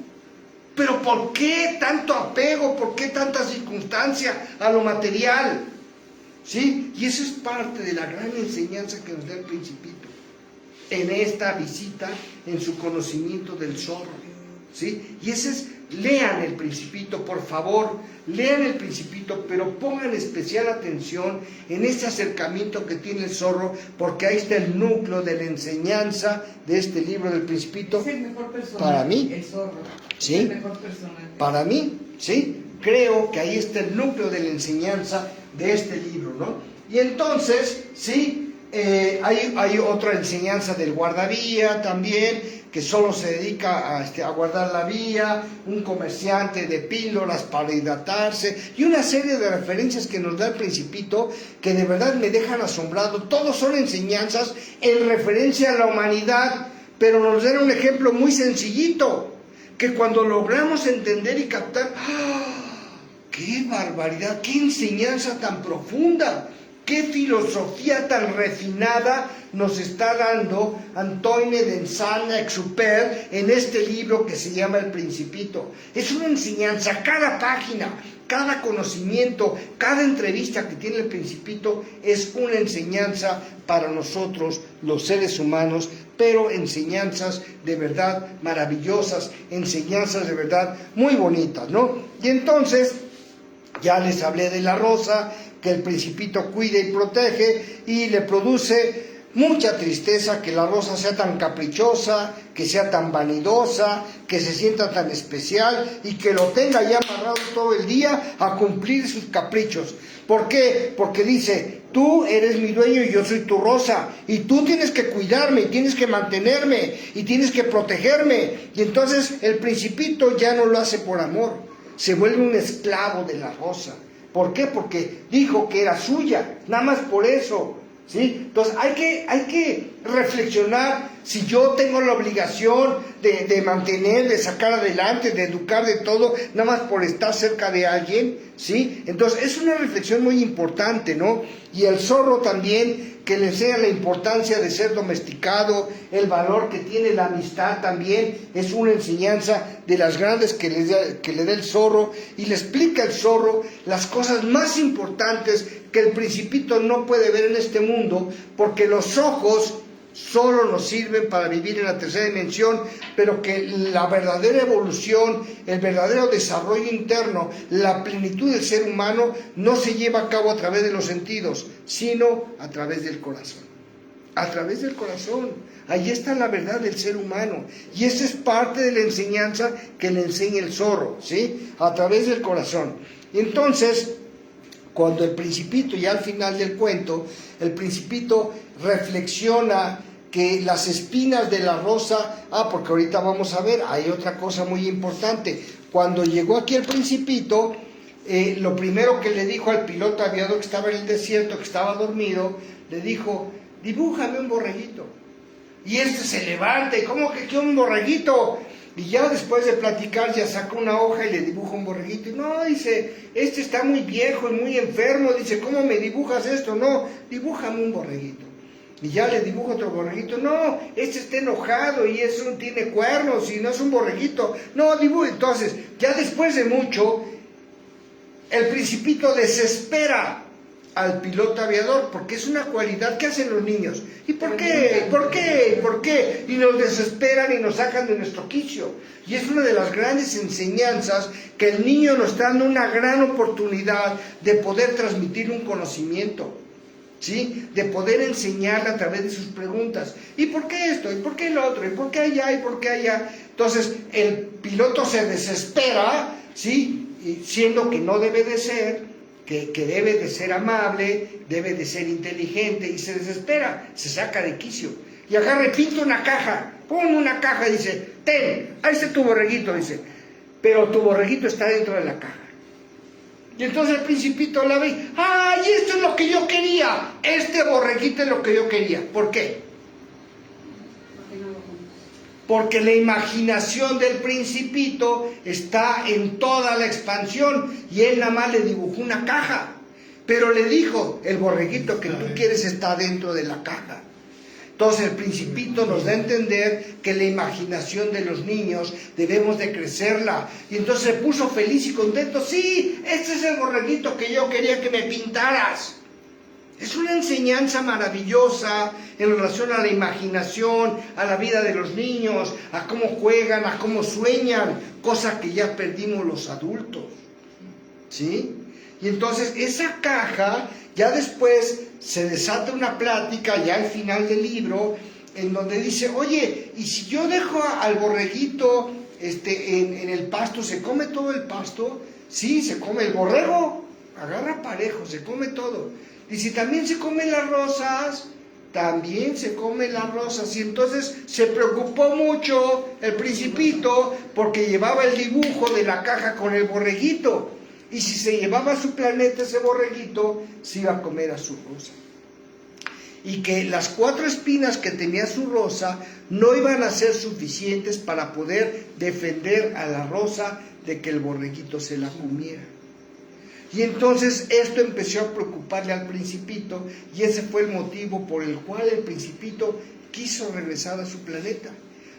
Pero ¿por qué tanto apego? ¿Por qué tanta circunstancia a lo material? ¿Sí? Y eso es parte de la gran enseñanza que nos da el Principito en esta visita, en su conocimiento del zorro. ¿Sí? Y ese es, lean el Principito, por favor, lean el Principito, pero pongan especial atención en este acercamiento que tiene el zorro, porque ahí está el núcleo de la enseñanza de este libro del Principito. Es el mejor personaje, para mí, el zorro. ¿sí? Es el mejor personaje. Para mí, ¿sí? Creo que ahí está el núcleo de la enseñanza de este libro, ¿no? Y entonces, ¿sí? Hay otra enseñanza del guardavía también, que solo se dedica a guardar la vía, un comerciante de píldoras para hidratarse, y una serie de referencias que nos da el Principito, que de verdad me dejan asombrado. Todos son enseñanzas en referencia a la humanidad, pero nos dan un ejemplo muy sencillito, que cuando logramos entender y captar, ¡ah! ¡Qué barbaridad! ¡Qué enseñanza tan profunda! ¡Qué filosofía tan refinada nos está dando Antoine de Saint-Exupéry en este libro que se llama El Principito! Es una enseñanza, cada página, cada conocimiento, cada entrevista que tiene el Principito es una enseñanza para nosotros, los seres humanos, pero enseñanzas de verdad maravillosas, enseñanzas de verdad muy bonitas, ¿no? Y entonces, ya les hablé de la rosa, que el Principito cuida y protege, y le produce mucha tristeza que la rosa sea tan caprichosa, que sea tan vanidosa, que se sienta tan especial y que lo tenga ya amarrado todo el día a cumplir sus caprichos. ¿Por qué? Porque dice, tú eres mi dueño y yo soy tu rosa, y tú tienes que cuidarme, y tienes que mantenerme, y tienes que protegerme. Y entonces el Principito ya no lo hace por amor, se vuelve un esclavo de la rosa. ¿Por qué? Porque dijo que era suya, nada más por eso, ¿sí? Entonces hay que reflexionar si yo tengo la obligación de mantener, de sacar adelante, de educar, de todo, nada más por estar cerca de alguien, ¿sí? Entonces es una reflexión muy importante, ¿no? Y el zorro también, que le enseña la importancia de ser domesticado, el valor que tiene la amistad también, es una enseñanza de las grandes que le da el zorro, y le explica el zorro las cosas más importantes que el Principito no puede ver en este mundo, porque los ojos solo nos sirven para vivir en la tercera dimensión, pero que la verdadera evolución, el verdadero desarrollo interno, la plenitud del ser humano no se lleva a cabo a través de los sentidos, sino a través del corazón. A través del corazón, ahí está la verdad del ser humano, y esa es parte de la enseñanza que le enseña el zorro, ¿sí? A través del corazón. Y entonces, cuando el Principito, ya al final del cuento, el Principito reflexiona que las espinas de la rosa, porque ahorita vamos a ver, hay otra cosa muy importante. Cuando llegó aquí el Principito, lo primero que le dijo al piloto aviador que estaba en el desierto, que estaba dormido, le dijo, dibújame un borreguito. Y este se levanta, y ¿cómo que un borreguito? Y ya después de platicar, ya saca una hoja y le dibuja un borreguito. Y no, dice, este está muy viejo y muy enfermo. Dice, ¿cómo me dibujas esto? No, dibújame un borreguito. Y ya le dibuja otro borreguito. No, este está enojado y tiene cuernos y no es un borreguito. No, dibuja. Entonces, ya después de mucho, el Principito desespera al piloto aviador, porque es una cualidad que hacen los niños. ¿Y por qué? ¿Por qué? ¿Por qué? Y nos desesperan y nos sacan de nuestro quicio. Y es una de las grandes enseñanzas que el niño nos está dando una gran oportunidad de poder transmitir un conocimiento, ¿sí? De poder enseñarle a través de sus preguntas. ¿Y por qué esto? ¿Y por qué lo otro? ¿Y por qué allá? ¿Y por qué allá? Entonces, el piloto se desespera, ¿sí? Y siendo que no debe de ser, que debe de ser amable, debe de ser inteligente, y se desespera, se saca de quicio, y agarra y pinta una caja, pone una caja, dice, ten, ahí está tu borreguito, dice, pero tu borreguito está dentro de la caja. Y entonces el Principito la ve, ¡ay, esto es lo que yo quería! Este borreguito es lo que yo quería. ¿Por qué? Porque la imaginación del Principito está en toda la expansión, y él nada más le dibujó una caja, pero le dijo, el borreguito que tú quieres está dentro de la caja. Entonces el Principito nos da a entender que la imaginación de los niños debemos de crecerla, y entonces se puso feliz y contento. Sí, este es el borreguito que yo quería que me pintaras. Es una enseñanza maravillosa en relación a la imaginación, a la vida de los niños, a cómo juegan, a cómo sueñan, cosa que ya perdimos los adultos, ¿sí? Y entonces esa caja, ya después se desata una plática, ya al final del libro, en donde dice, oye, ¿y si yo dejo al borreguito en el pasto, se come todo el pasto? Sí, se come el borrego, agarra parejo, se come todo. Y si también se comen las rosas, también se comen las rosas. Y entonces se preocupó mucho el Principito, porque llevaba el dibujo de la caja con el borreguito. Y si se llevaba a su planeta ese borreguito, se iba a comer a su rosa. Y que las 4 espinas que tenía su rosa no iban a ser suficientes para poder defender a la rosa de que el borreguito se la comiera. Y entonces esto empezó a preocuparle al Principito, y ese fue el motivo por el cual el Principito quiso regresar a su planeta.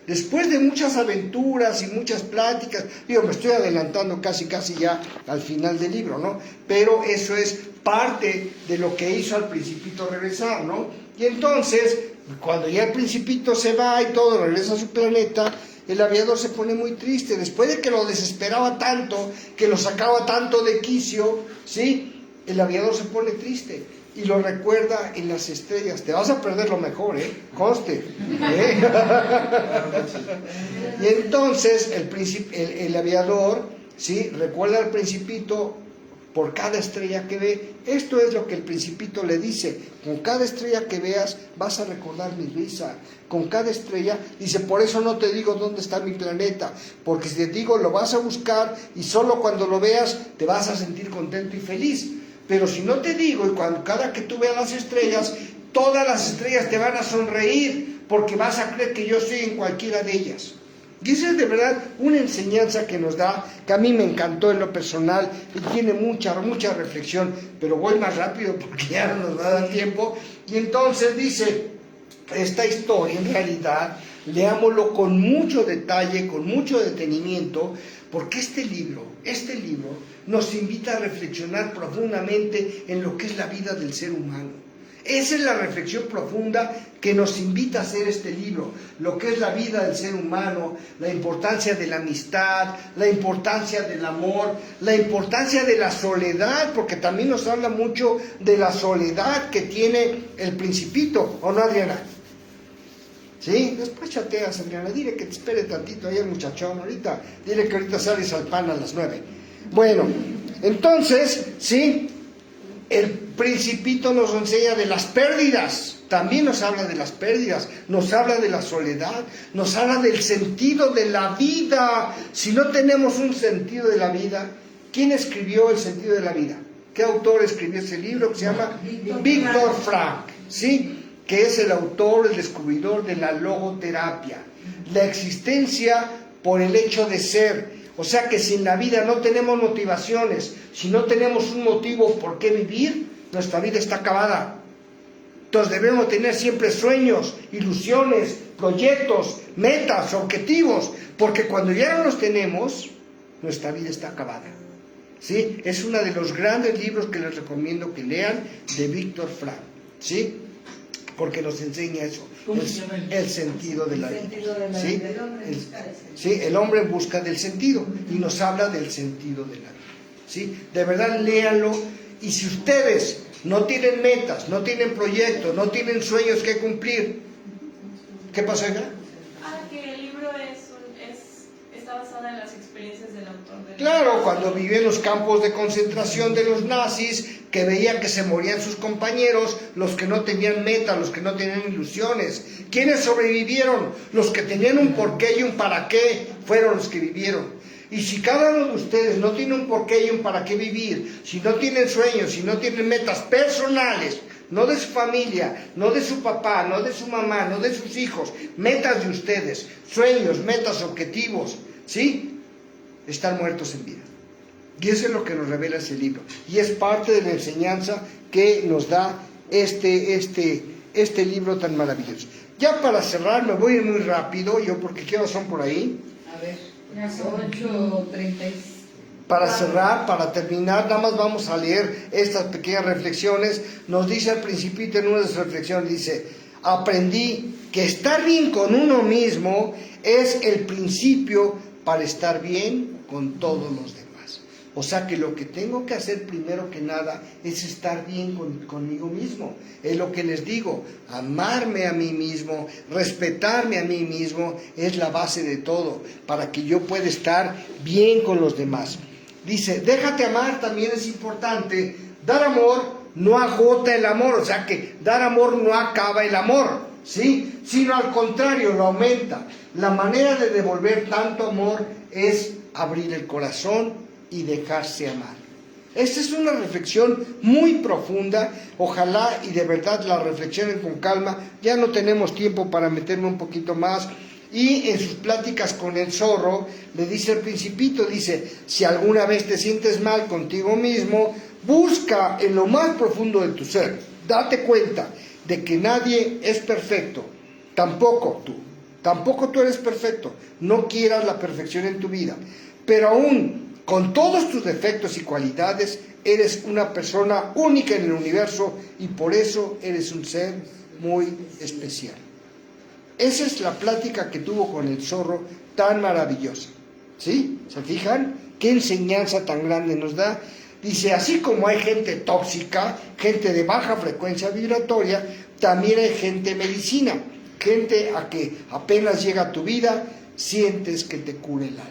Después de muchas aventuras y muchas pláticas, me estoy adelantando casi ya al final del libro, ¿no? Pero eso es parte de lo que hizo al Principito regresar, ¿no? Y entonces, cuando ya el Principito se va y todo, regresa a su planeta, el aviador se pone muy triste, después de que lo desesperaba tanto, que lo sacaba tanto de quicio, ¿sí? El aviador se pone triste y lo recuerda en las estrellas. Te vas a perder lo mejor, conste. Y entonces el aviador, ¿sí? Recuerda al Principito por cada estrella que ve. Esto es lo que el Principito le dice: con cada estrella que veas vas a recordar mi risa. Con cada estrella, dice, por eso no te digo dónde está mi planeta, porque si te digo lo vas a buscar, y solo cuando lo veas te vas a sentir contento y feliz. Pero si no te digo, y cada que tú veas las estrellas, todas las estrellas te van a sonreír, porque vas a creer que yo estoy en cualquiera de ellas. Y esa es de verdad una enseñanza que nos da, que a mí me encantó en lo personal, y tiene mucha reflexión, pero voy más rápido porque ya no nos va a dar tiempo. Y entonces dice, esta historia en realidad, leámoslo con mucho detalle, con mucho detenimiento, porque este libro nos invita a reflexionar profundamente en lo que es la vida del ser humano. Esa es la reflexión profunda que nos invita a hacer este libro, lo que es la vida del ser humano, la importancia de la amistad, la importancia del amor, la importancia de la soledad, porque también nos habla mucho de la soledad que tiene el Principito, ¿o no, Adriana? ¿Sí? Después chateas, Adriana, dile que te espere tantito ahí el muchachón, dile que ahorita sales al pan a las 9. Bueno, entonces, ¿sí? El Principito nos enseña de las pérdidas también nos habla de las pérdidas, nos habla de la soledad, nos habla del sentido de la vida. Si no tenemos un sentido de la vida, ¿quién escribió El sentido de la vida? ¿Qué autor escribió ese libro que se llama Víctor Frank? ¿Sí? Que es el autor, el descubridor de la logoterapia, la existencia por el hecho de ser. O sea que si en la vida no tenemos motivaciones, si no tenemos un motivo por qué vivir, nuestra vida está acabada. Entonces debemos tener siempre sueños, ilusiones, proyectos, metas, objetivos, porque cuando ya no los tenemos, nuestra vida está acabada. ¿Sí? Es uno de los grandes libros que les recomiendo que lean, de Víctor Frank, ¿sí? Porque nos enseña eso, el sentido de la vida. ¿Sí? Sí, el hombre en busca del sentido, y nos habla del sentido de la vida. ¿Sí? De verdad, léanlo. Y si ustedes no tienen metas, no tienen proyectos, no tienen sueños que cumplir, ¿qué pasó acá? Que el libro está basado en las experiencias del autor. Claro, cuando vivió en los campos de concentración de los nazis, que veía que se morían sus compañeros, los que no tenían meta, los que no tenían ilusiones. ¿Quiénes sobrevivieron? Los que tenían un porqué y un para qué fueron los que vivieron. Y si cada uno de ustedes no tiene un porqué y un para qué vivir, si no tienen sueños, si no tienen metas personales, no de su familia, no de su papá, no de su mamá, no de sus hijos, metas de ustedes, sueños, metas, objetivos, ¿sí? Están muertos en vida. Y eso es lo que nos revela ese libro. Y es parte de la enseñanza que nos da este libro tan maravilloso. Ya para cerrar, me voy a ir muy rápido, yo porque ¿qué horas son por ahí? A ver, 8:36. Para cerrar, para terminar, nada más vamos a leer estas pequeñas reflexiones. Nos dice al principito en una de sus reflexiones, dice: aprendí que estar bien con uno mismo es el principio para estar bien con todos los demás. O sea que lo que tengo que hacer primero que nada es estar bien conmigo mismo. Es lo que les digo, amarme a mí mismo, respetarme a mí mismo, es la base de todo, para que yo pueda estar bien con los demás. Dice, déjate amar también es importante. Dar amor no agota el amor, o sea que dar amor no acaba el amor, ¿sí? Sino al contrario, lo aumenta. La manera de devolver tanto amor es abrir el corazón y dejarse amar. Esta es una reflexión muy profunda. Ojalá y de verdad la reflexionen con calma. Ya no tenemos tiempo para meterme un poquito más. Y en sus pláticas con el zorro, le dice el principito, dice, si alguna vez te sientes mal contigo mismo, busca en lo más profundo de tu ser. Date cuenta de que nadie es perfecto, tampoco tú eres perfecto. No quieras la perfección en tu vida, pero aún con todos tus defectos y cualidades, eres una persona única en el universo y por eso eres un ser muy especial. Esa es la plática que tuvo con el zorro, tan maravillosa. ¿Sí? ¿Se fijan? ¿Qué enseñanza tan grande nos da? Dice, así como hay gente tóxica, gente de baja frecuencia vibratoria, también hay gente medicina, gente a que apenas llega a tu vida, sientes que te cura el alma.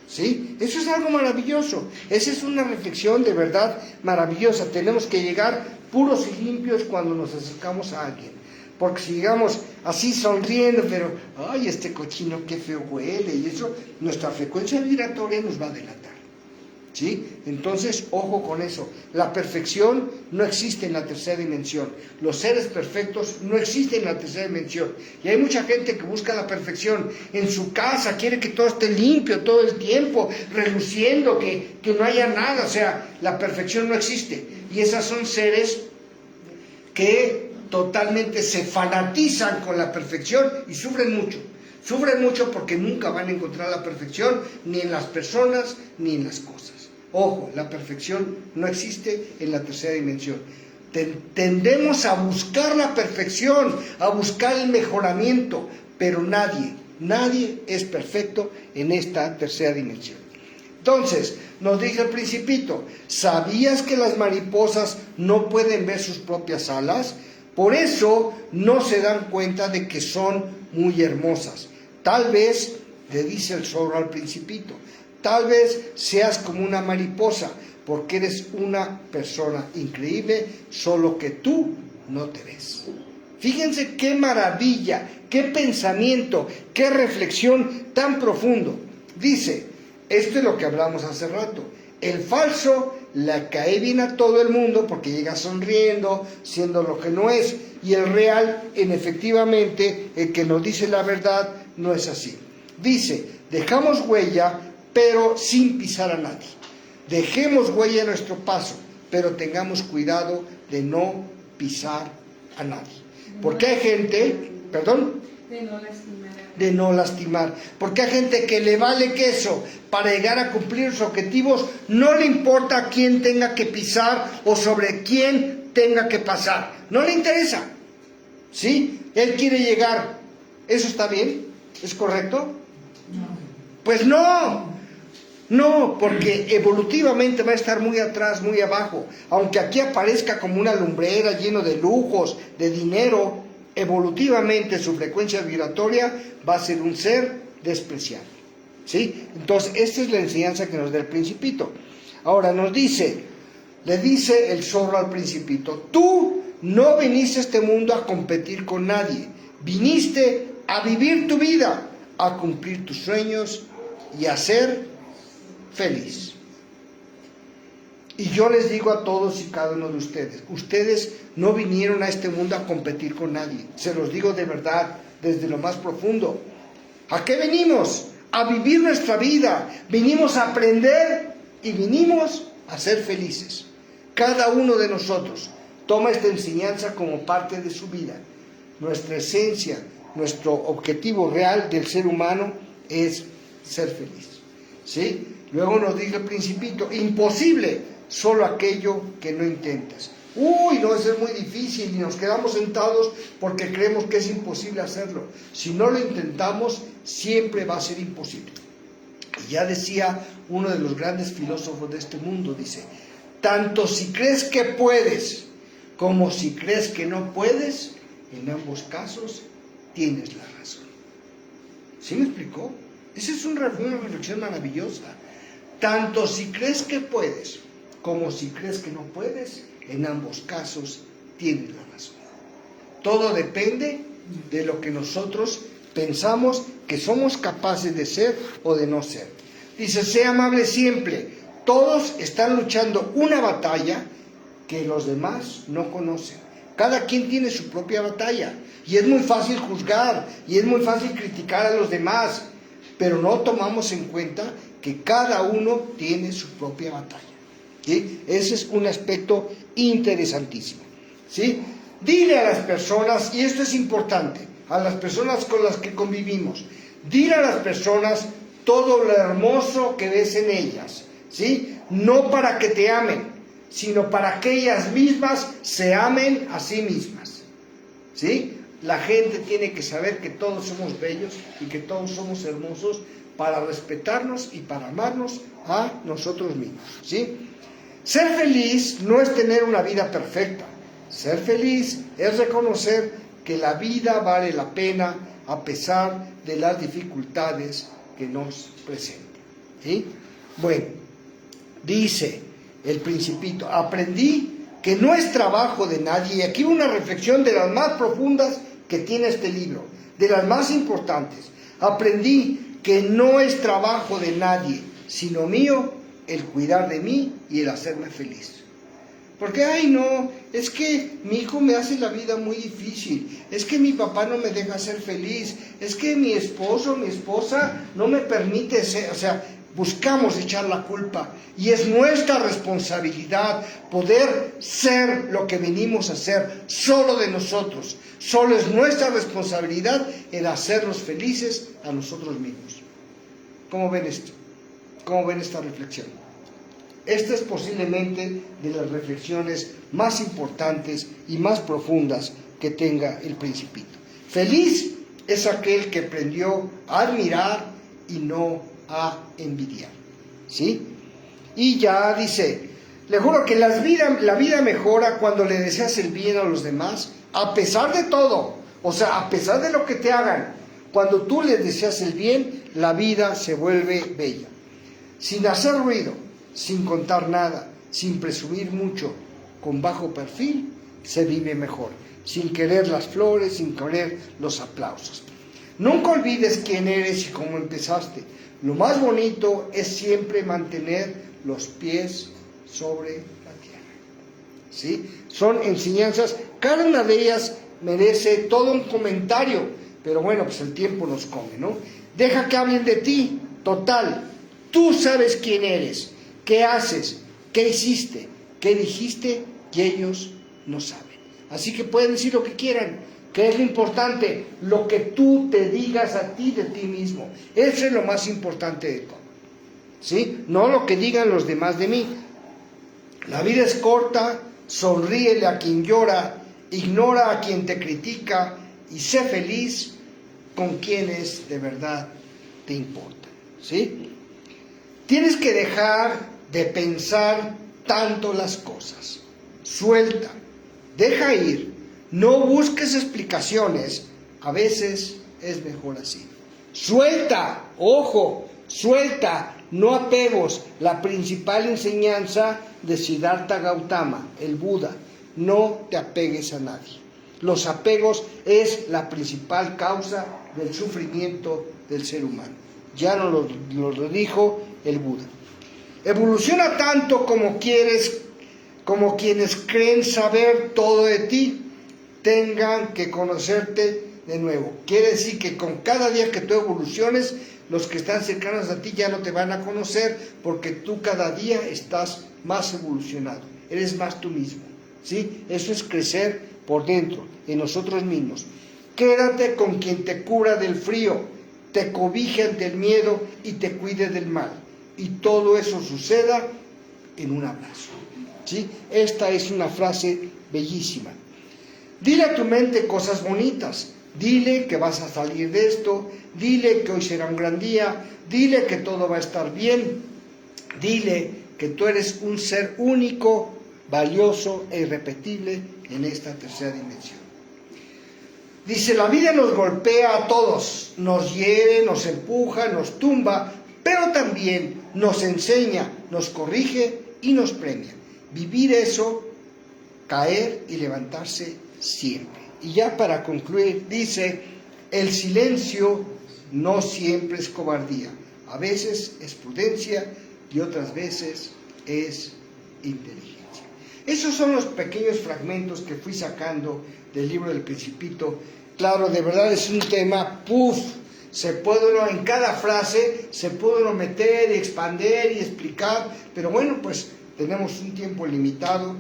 ¿Sí? Eso es algo maravilloso. Esa es una reflexión de verdad maravillosa. Tenemos que llegar puros y limpios cuando nos acercamos a alguien. Porque si llegamos así sonriendo, pero, ay, este cochino qué feo huele, y eso, nuestra frecuencia vibratoria nos va a delatar. ¿Sí? Entonces, ojo con eso. La perfección no existe en la tercera dimensión. Los seres perfectos no existen en la tercera dimensión. Y hay mucha gente que busca la perfección en su casa, quiere que todo esté limpio todo el tiempo, reluciendo, que no haya nada. O sea, la perfección no existe. Y esos son seres que totalmente se fanatizan con la perfección y sufren mucho. Sufren mucho porque nunca van a encontrar la perfección ni en las personas ni en las cosas. Ojo, la perfección no existe en la tercera dimensión. Tendemos a buscar la perfección, a buscar el mejoramiento, pero nadie es perfecto en esta tercera dimensión. Entonces, nos dice el principito, ¿sabías que las mariposas no pueden ver sus propias alas? Por eso no se dan cuenta de que son muy hermosas. Tal vez, le dice el zorro al principito, tal vez seas como una mariposa, porque eres una persona increíble, solo que tú no te ves. Fíjense qué maravilla, qué pensamiento, qué reflexión tan profundo. Dice, esto es lo que hablamos hace rato. El falso le cae bien a todo el mundo porque llega sonriendo, siendo lo que no es. Y el real, efectivamente, el que nos dice la verdad, no es así. Dice, dejamos huella, pero sin pisar a nadie. Dejemos huella en nuestro paso, pero tengamos cuidado de no pisar a nadie. Porque hay gente, perdón, de no lastimar. Porque hay gente que le vale queso para llegar a cumplir sus objetivos, no le importa a quién tenga que pisar o sobre quién tenga que pasar. No le interesa. ¿Sí? Él quiere llegar. ¿Eso está bien? ¿Es correcto? Pues no. No, porque evolutivamente va a estar muy atrás, muy abajo. Aunque aquí aparezca como una lumbrera lleno de lujos, de dinero, evolutivamente su frecuencia vibratoria va a ser un ser despreciable. ¿Sí? Entonces, esta es la enseñanza que nos da el Principito. Ahora nos dice, le dice el zorro al Principito, tú no viniste a este mundo a competir con nadie, viniste a vivir tu vida, a cumplir tus sueños y a ser feliz. Y yo les digo a todos y cada uno de ustedes, ustedes no vinieron a este mundo a competir con nadie, se los digo de verdad, desde lo más profundo. ¿A qué venimos? A vivir nuestra vida, vinimos a aprender y vinimos a ser felices. Cada uno de nosotros toma esta enseñanza como parte de su vida. Nuestra esencia, nuestro objetivo real del ser humano es ser feliz. ¿Sí? Luego nos dice el Principito, imposible, solo aquello que no intentas. Uy, no, eso es muy difícil y nos quedamos sentados porque creemos que es imposible hacerlo. Si no lo intentamos, siempre va a ser imposible. Y ya decía uno de los grandes filósofos de este mundo, dice, tanto si crees que puedes como si crees que no puedes, en ambos casos tienes la razón. ¿Sí me explicó? Esa es una reflexión maravillosa. Tanto si crees que puedes como si crees que no puedes, en ambos casos tienes la razón. Todo depende de lo que nosotros pensamos que somos capaces de ser o de no ser. Dice, sé amable siempre. Todos están luchando una batalla que los demás no conocen. Cada quien tiene su propia batalla. Y es muy fácil juzgar, y es muy fácil criticar a los demás, pero no tomamos en cuenta que cada uno tiene su propia batalla. ¿Sí? Ese es un aspecto interesantísimo. ¿Sí? Dile a las personas, y esto es importante, a las personas con las que convivimos, dile a las personas todo lo hermoso que ves en ellas, ¿sí? No para que te amen, sino para que ellas mismas se amen a sí mismas, ¿sí? La gente tiene que saber que todos somos bellos y que todos somos hermosos para respetarnos y para amarnos a nosotros mismos, ¿sí? Ser feliz no es tener una vida perfecta. Ser feliz es reconocer que la vida vale la pena a pesar de las dificultades que nos presentan, ¿sí? Bueno, dice el Principito, aprendí que no es trabajo de nadie, y aquí una reflexión de las más profundas que tiene este libro, de las más importantes. Aprendí que no es trabajo de nadie, sino mío, el cuidar de mí y el hacerme feliz. Porque, ay no, es que mi hijo me hace la vida muy difícil, es que mi papá no me deja ser feliz, es que mi esposo, mi esposa no me permite ser, o sea, buscamos echar la culpa y es nuestra responsabilidad poder ser lo que venimos a ser solo de nosotros. Solo es nuestra responsabilidad el hacernos felices a nosotros mismos. ¿Cómo ven esto? ¿Cómo ven esta reflexión? Esta es posiblemente de las reflexiones más importantes y más profundas que tenga el Principito. Feliz es aquel que aprendió a admirar y no a envidiar, ¿sí? Y ya dice, le juro que la vida mejora cuando le deseas el bien a los demás, a pesar de todo, o sea, a pesar de lo que te hagan. Cuando tú les deseas el bien, la vida se vuelve bella. Sin hacer ruido, sin contar nada, sin presumir mucho, con bajo perfil, se vive mejor. sin querer las flores, sin querer los aplausos. Nunca olvides quién eres y cómo empezaste. Lo más bonito es siempre mantener los pies sobre la tierra. ¿Sí? Son enseñanzas, cada una de ellas merece todo un comentario, pero bueno, pues el tiempo nos come, ¿no? Deja que hablen de ti, total, tú sabes quién eres, qué haces, qué hiciste, qué dijiste, y ellos no saben. Así que pueden decir lo que quieran, que es lo importante, lo que tú te digas a ti de ti mismo. Eso es lo más importante de todo, ¿sí? No lo que digan los demás de mí. La vida es corta, sonríele a quien llora, ignora a quien te critica y sé feliz con quienes de verdad te importan, ¿sí? Tienes que dejar de pensar tanto las cosas. Suelta, deja ir, no busques explicaciones, a veces es mejor así. Suelta, ojo, suelta, no apegos. La principal enseñanza de Siddhartha Gautama, el Buda, no te apegues a nadie. Los apegos es la principal causa del sufrimiento del ser humano. Ya nos lo dijo el Buda. Evoluciona tanto como quieres, como quienes creen saber todo de ti, tengan que conocerte de nuevo. Quiere decir que con cada día que tú evoluciones, los que están cercanos a ti ya no te van a conocer, porque tú cada día estás más evolucionado, eres más tú mismo, ¿sí? Eso es crecer por dentro, en nosotros mismos. Quédate con quien te cura del frío, te cobije ante el miedo y te cuide del mal. Y todo eso suceda en un abrazo, ¿sí? Esta es una frase bellísima. Dile a tu mente cosas bonitas. Dile que vas a salir de esto. Dile que hoy será un gran día. Dile que todo va a estar bien. Dile que tú eres un ser único, valioso e irrepetible en esta tercera dimensión. Dice, la vida nos golpea a todos, nos hiere, nos empuja, nos tumba, pero también nos enseña, nos corrige y nos premia. Vivir eso, caer y levantarse siempre. Y ya para concluir, dice, el silencio no siempre es cobardía, a veces es prudencia y otras veces es inteligencia. Esos son los pequeños fragmentos que fui sacando del libro del Principito. Claro, de verdad es un tema, se puede uno, en cada frase se puede uno meter y expander y explicar, pero bueno, pues tenemos un tiempo limitado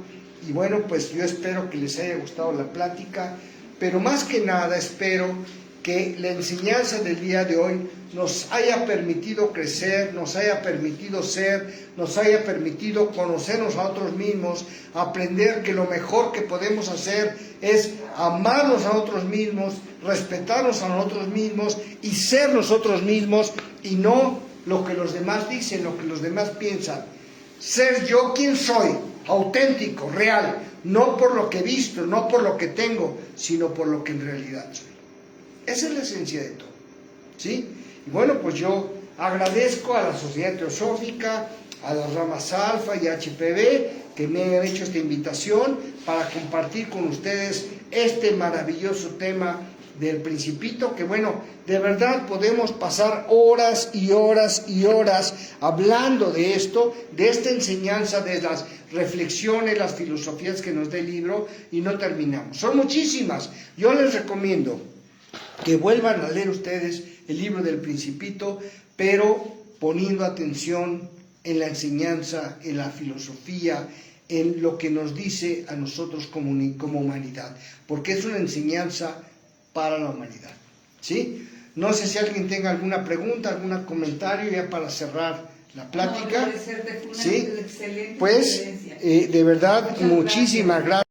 y bueno, pues yo espero que les haya gustado la plática, pero más que nada espero que la enseñanza del día de hoy nos haya permitido crecer, nos haya permitido ser, nos haya permitido conocernos a nosotros mismos, aprender que lo mejor que podemos hacer es amarnos a nosotros mismos, respetarnos a nosotros mismos y ser nosotros mismos y no lo que los demás dicen, lo que los demás piensan. Ser yo quien soy, auténtico, real, no por lo que he visto, no por lo que tengo, sino por lo que en realidad soy. Esa es la esencia de todo, ¿sí? Y bueno, pues yo agradezco a la Sociedad Teosófica, a las ramas Alfa y HPV que me han hecho esta invitación para compartir con ustedes este maravilloso tema del Principito, que bueno, de verdad podemos pasar horas y horas y horas hablando de esto, de esta enseñanza, de las reflexiones, las filosofías que nos da el libro y no terminamos. Son muchísimas. Yo les recomiendo que vuelvan a leer ustedes el libro del Principito, pero poniendo atención en la enseñanza, en la filosofía, en lo que nos dice a nosotros como humanidad, porque es una enseñanza para la humanidad, ¿sí? No sé si alguien tenga alguna pregunta, algún comentario ya para cerrar la plática. No, fue una ¿sí? excelente pues, de verdad, muchísimas gracias.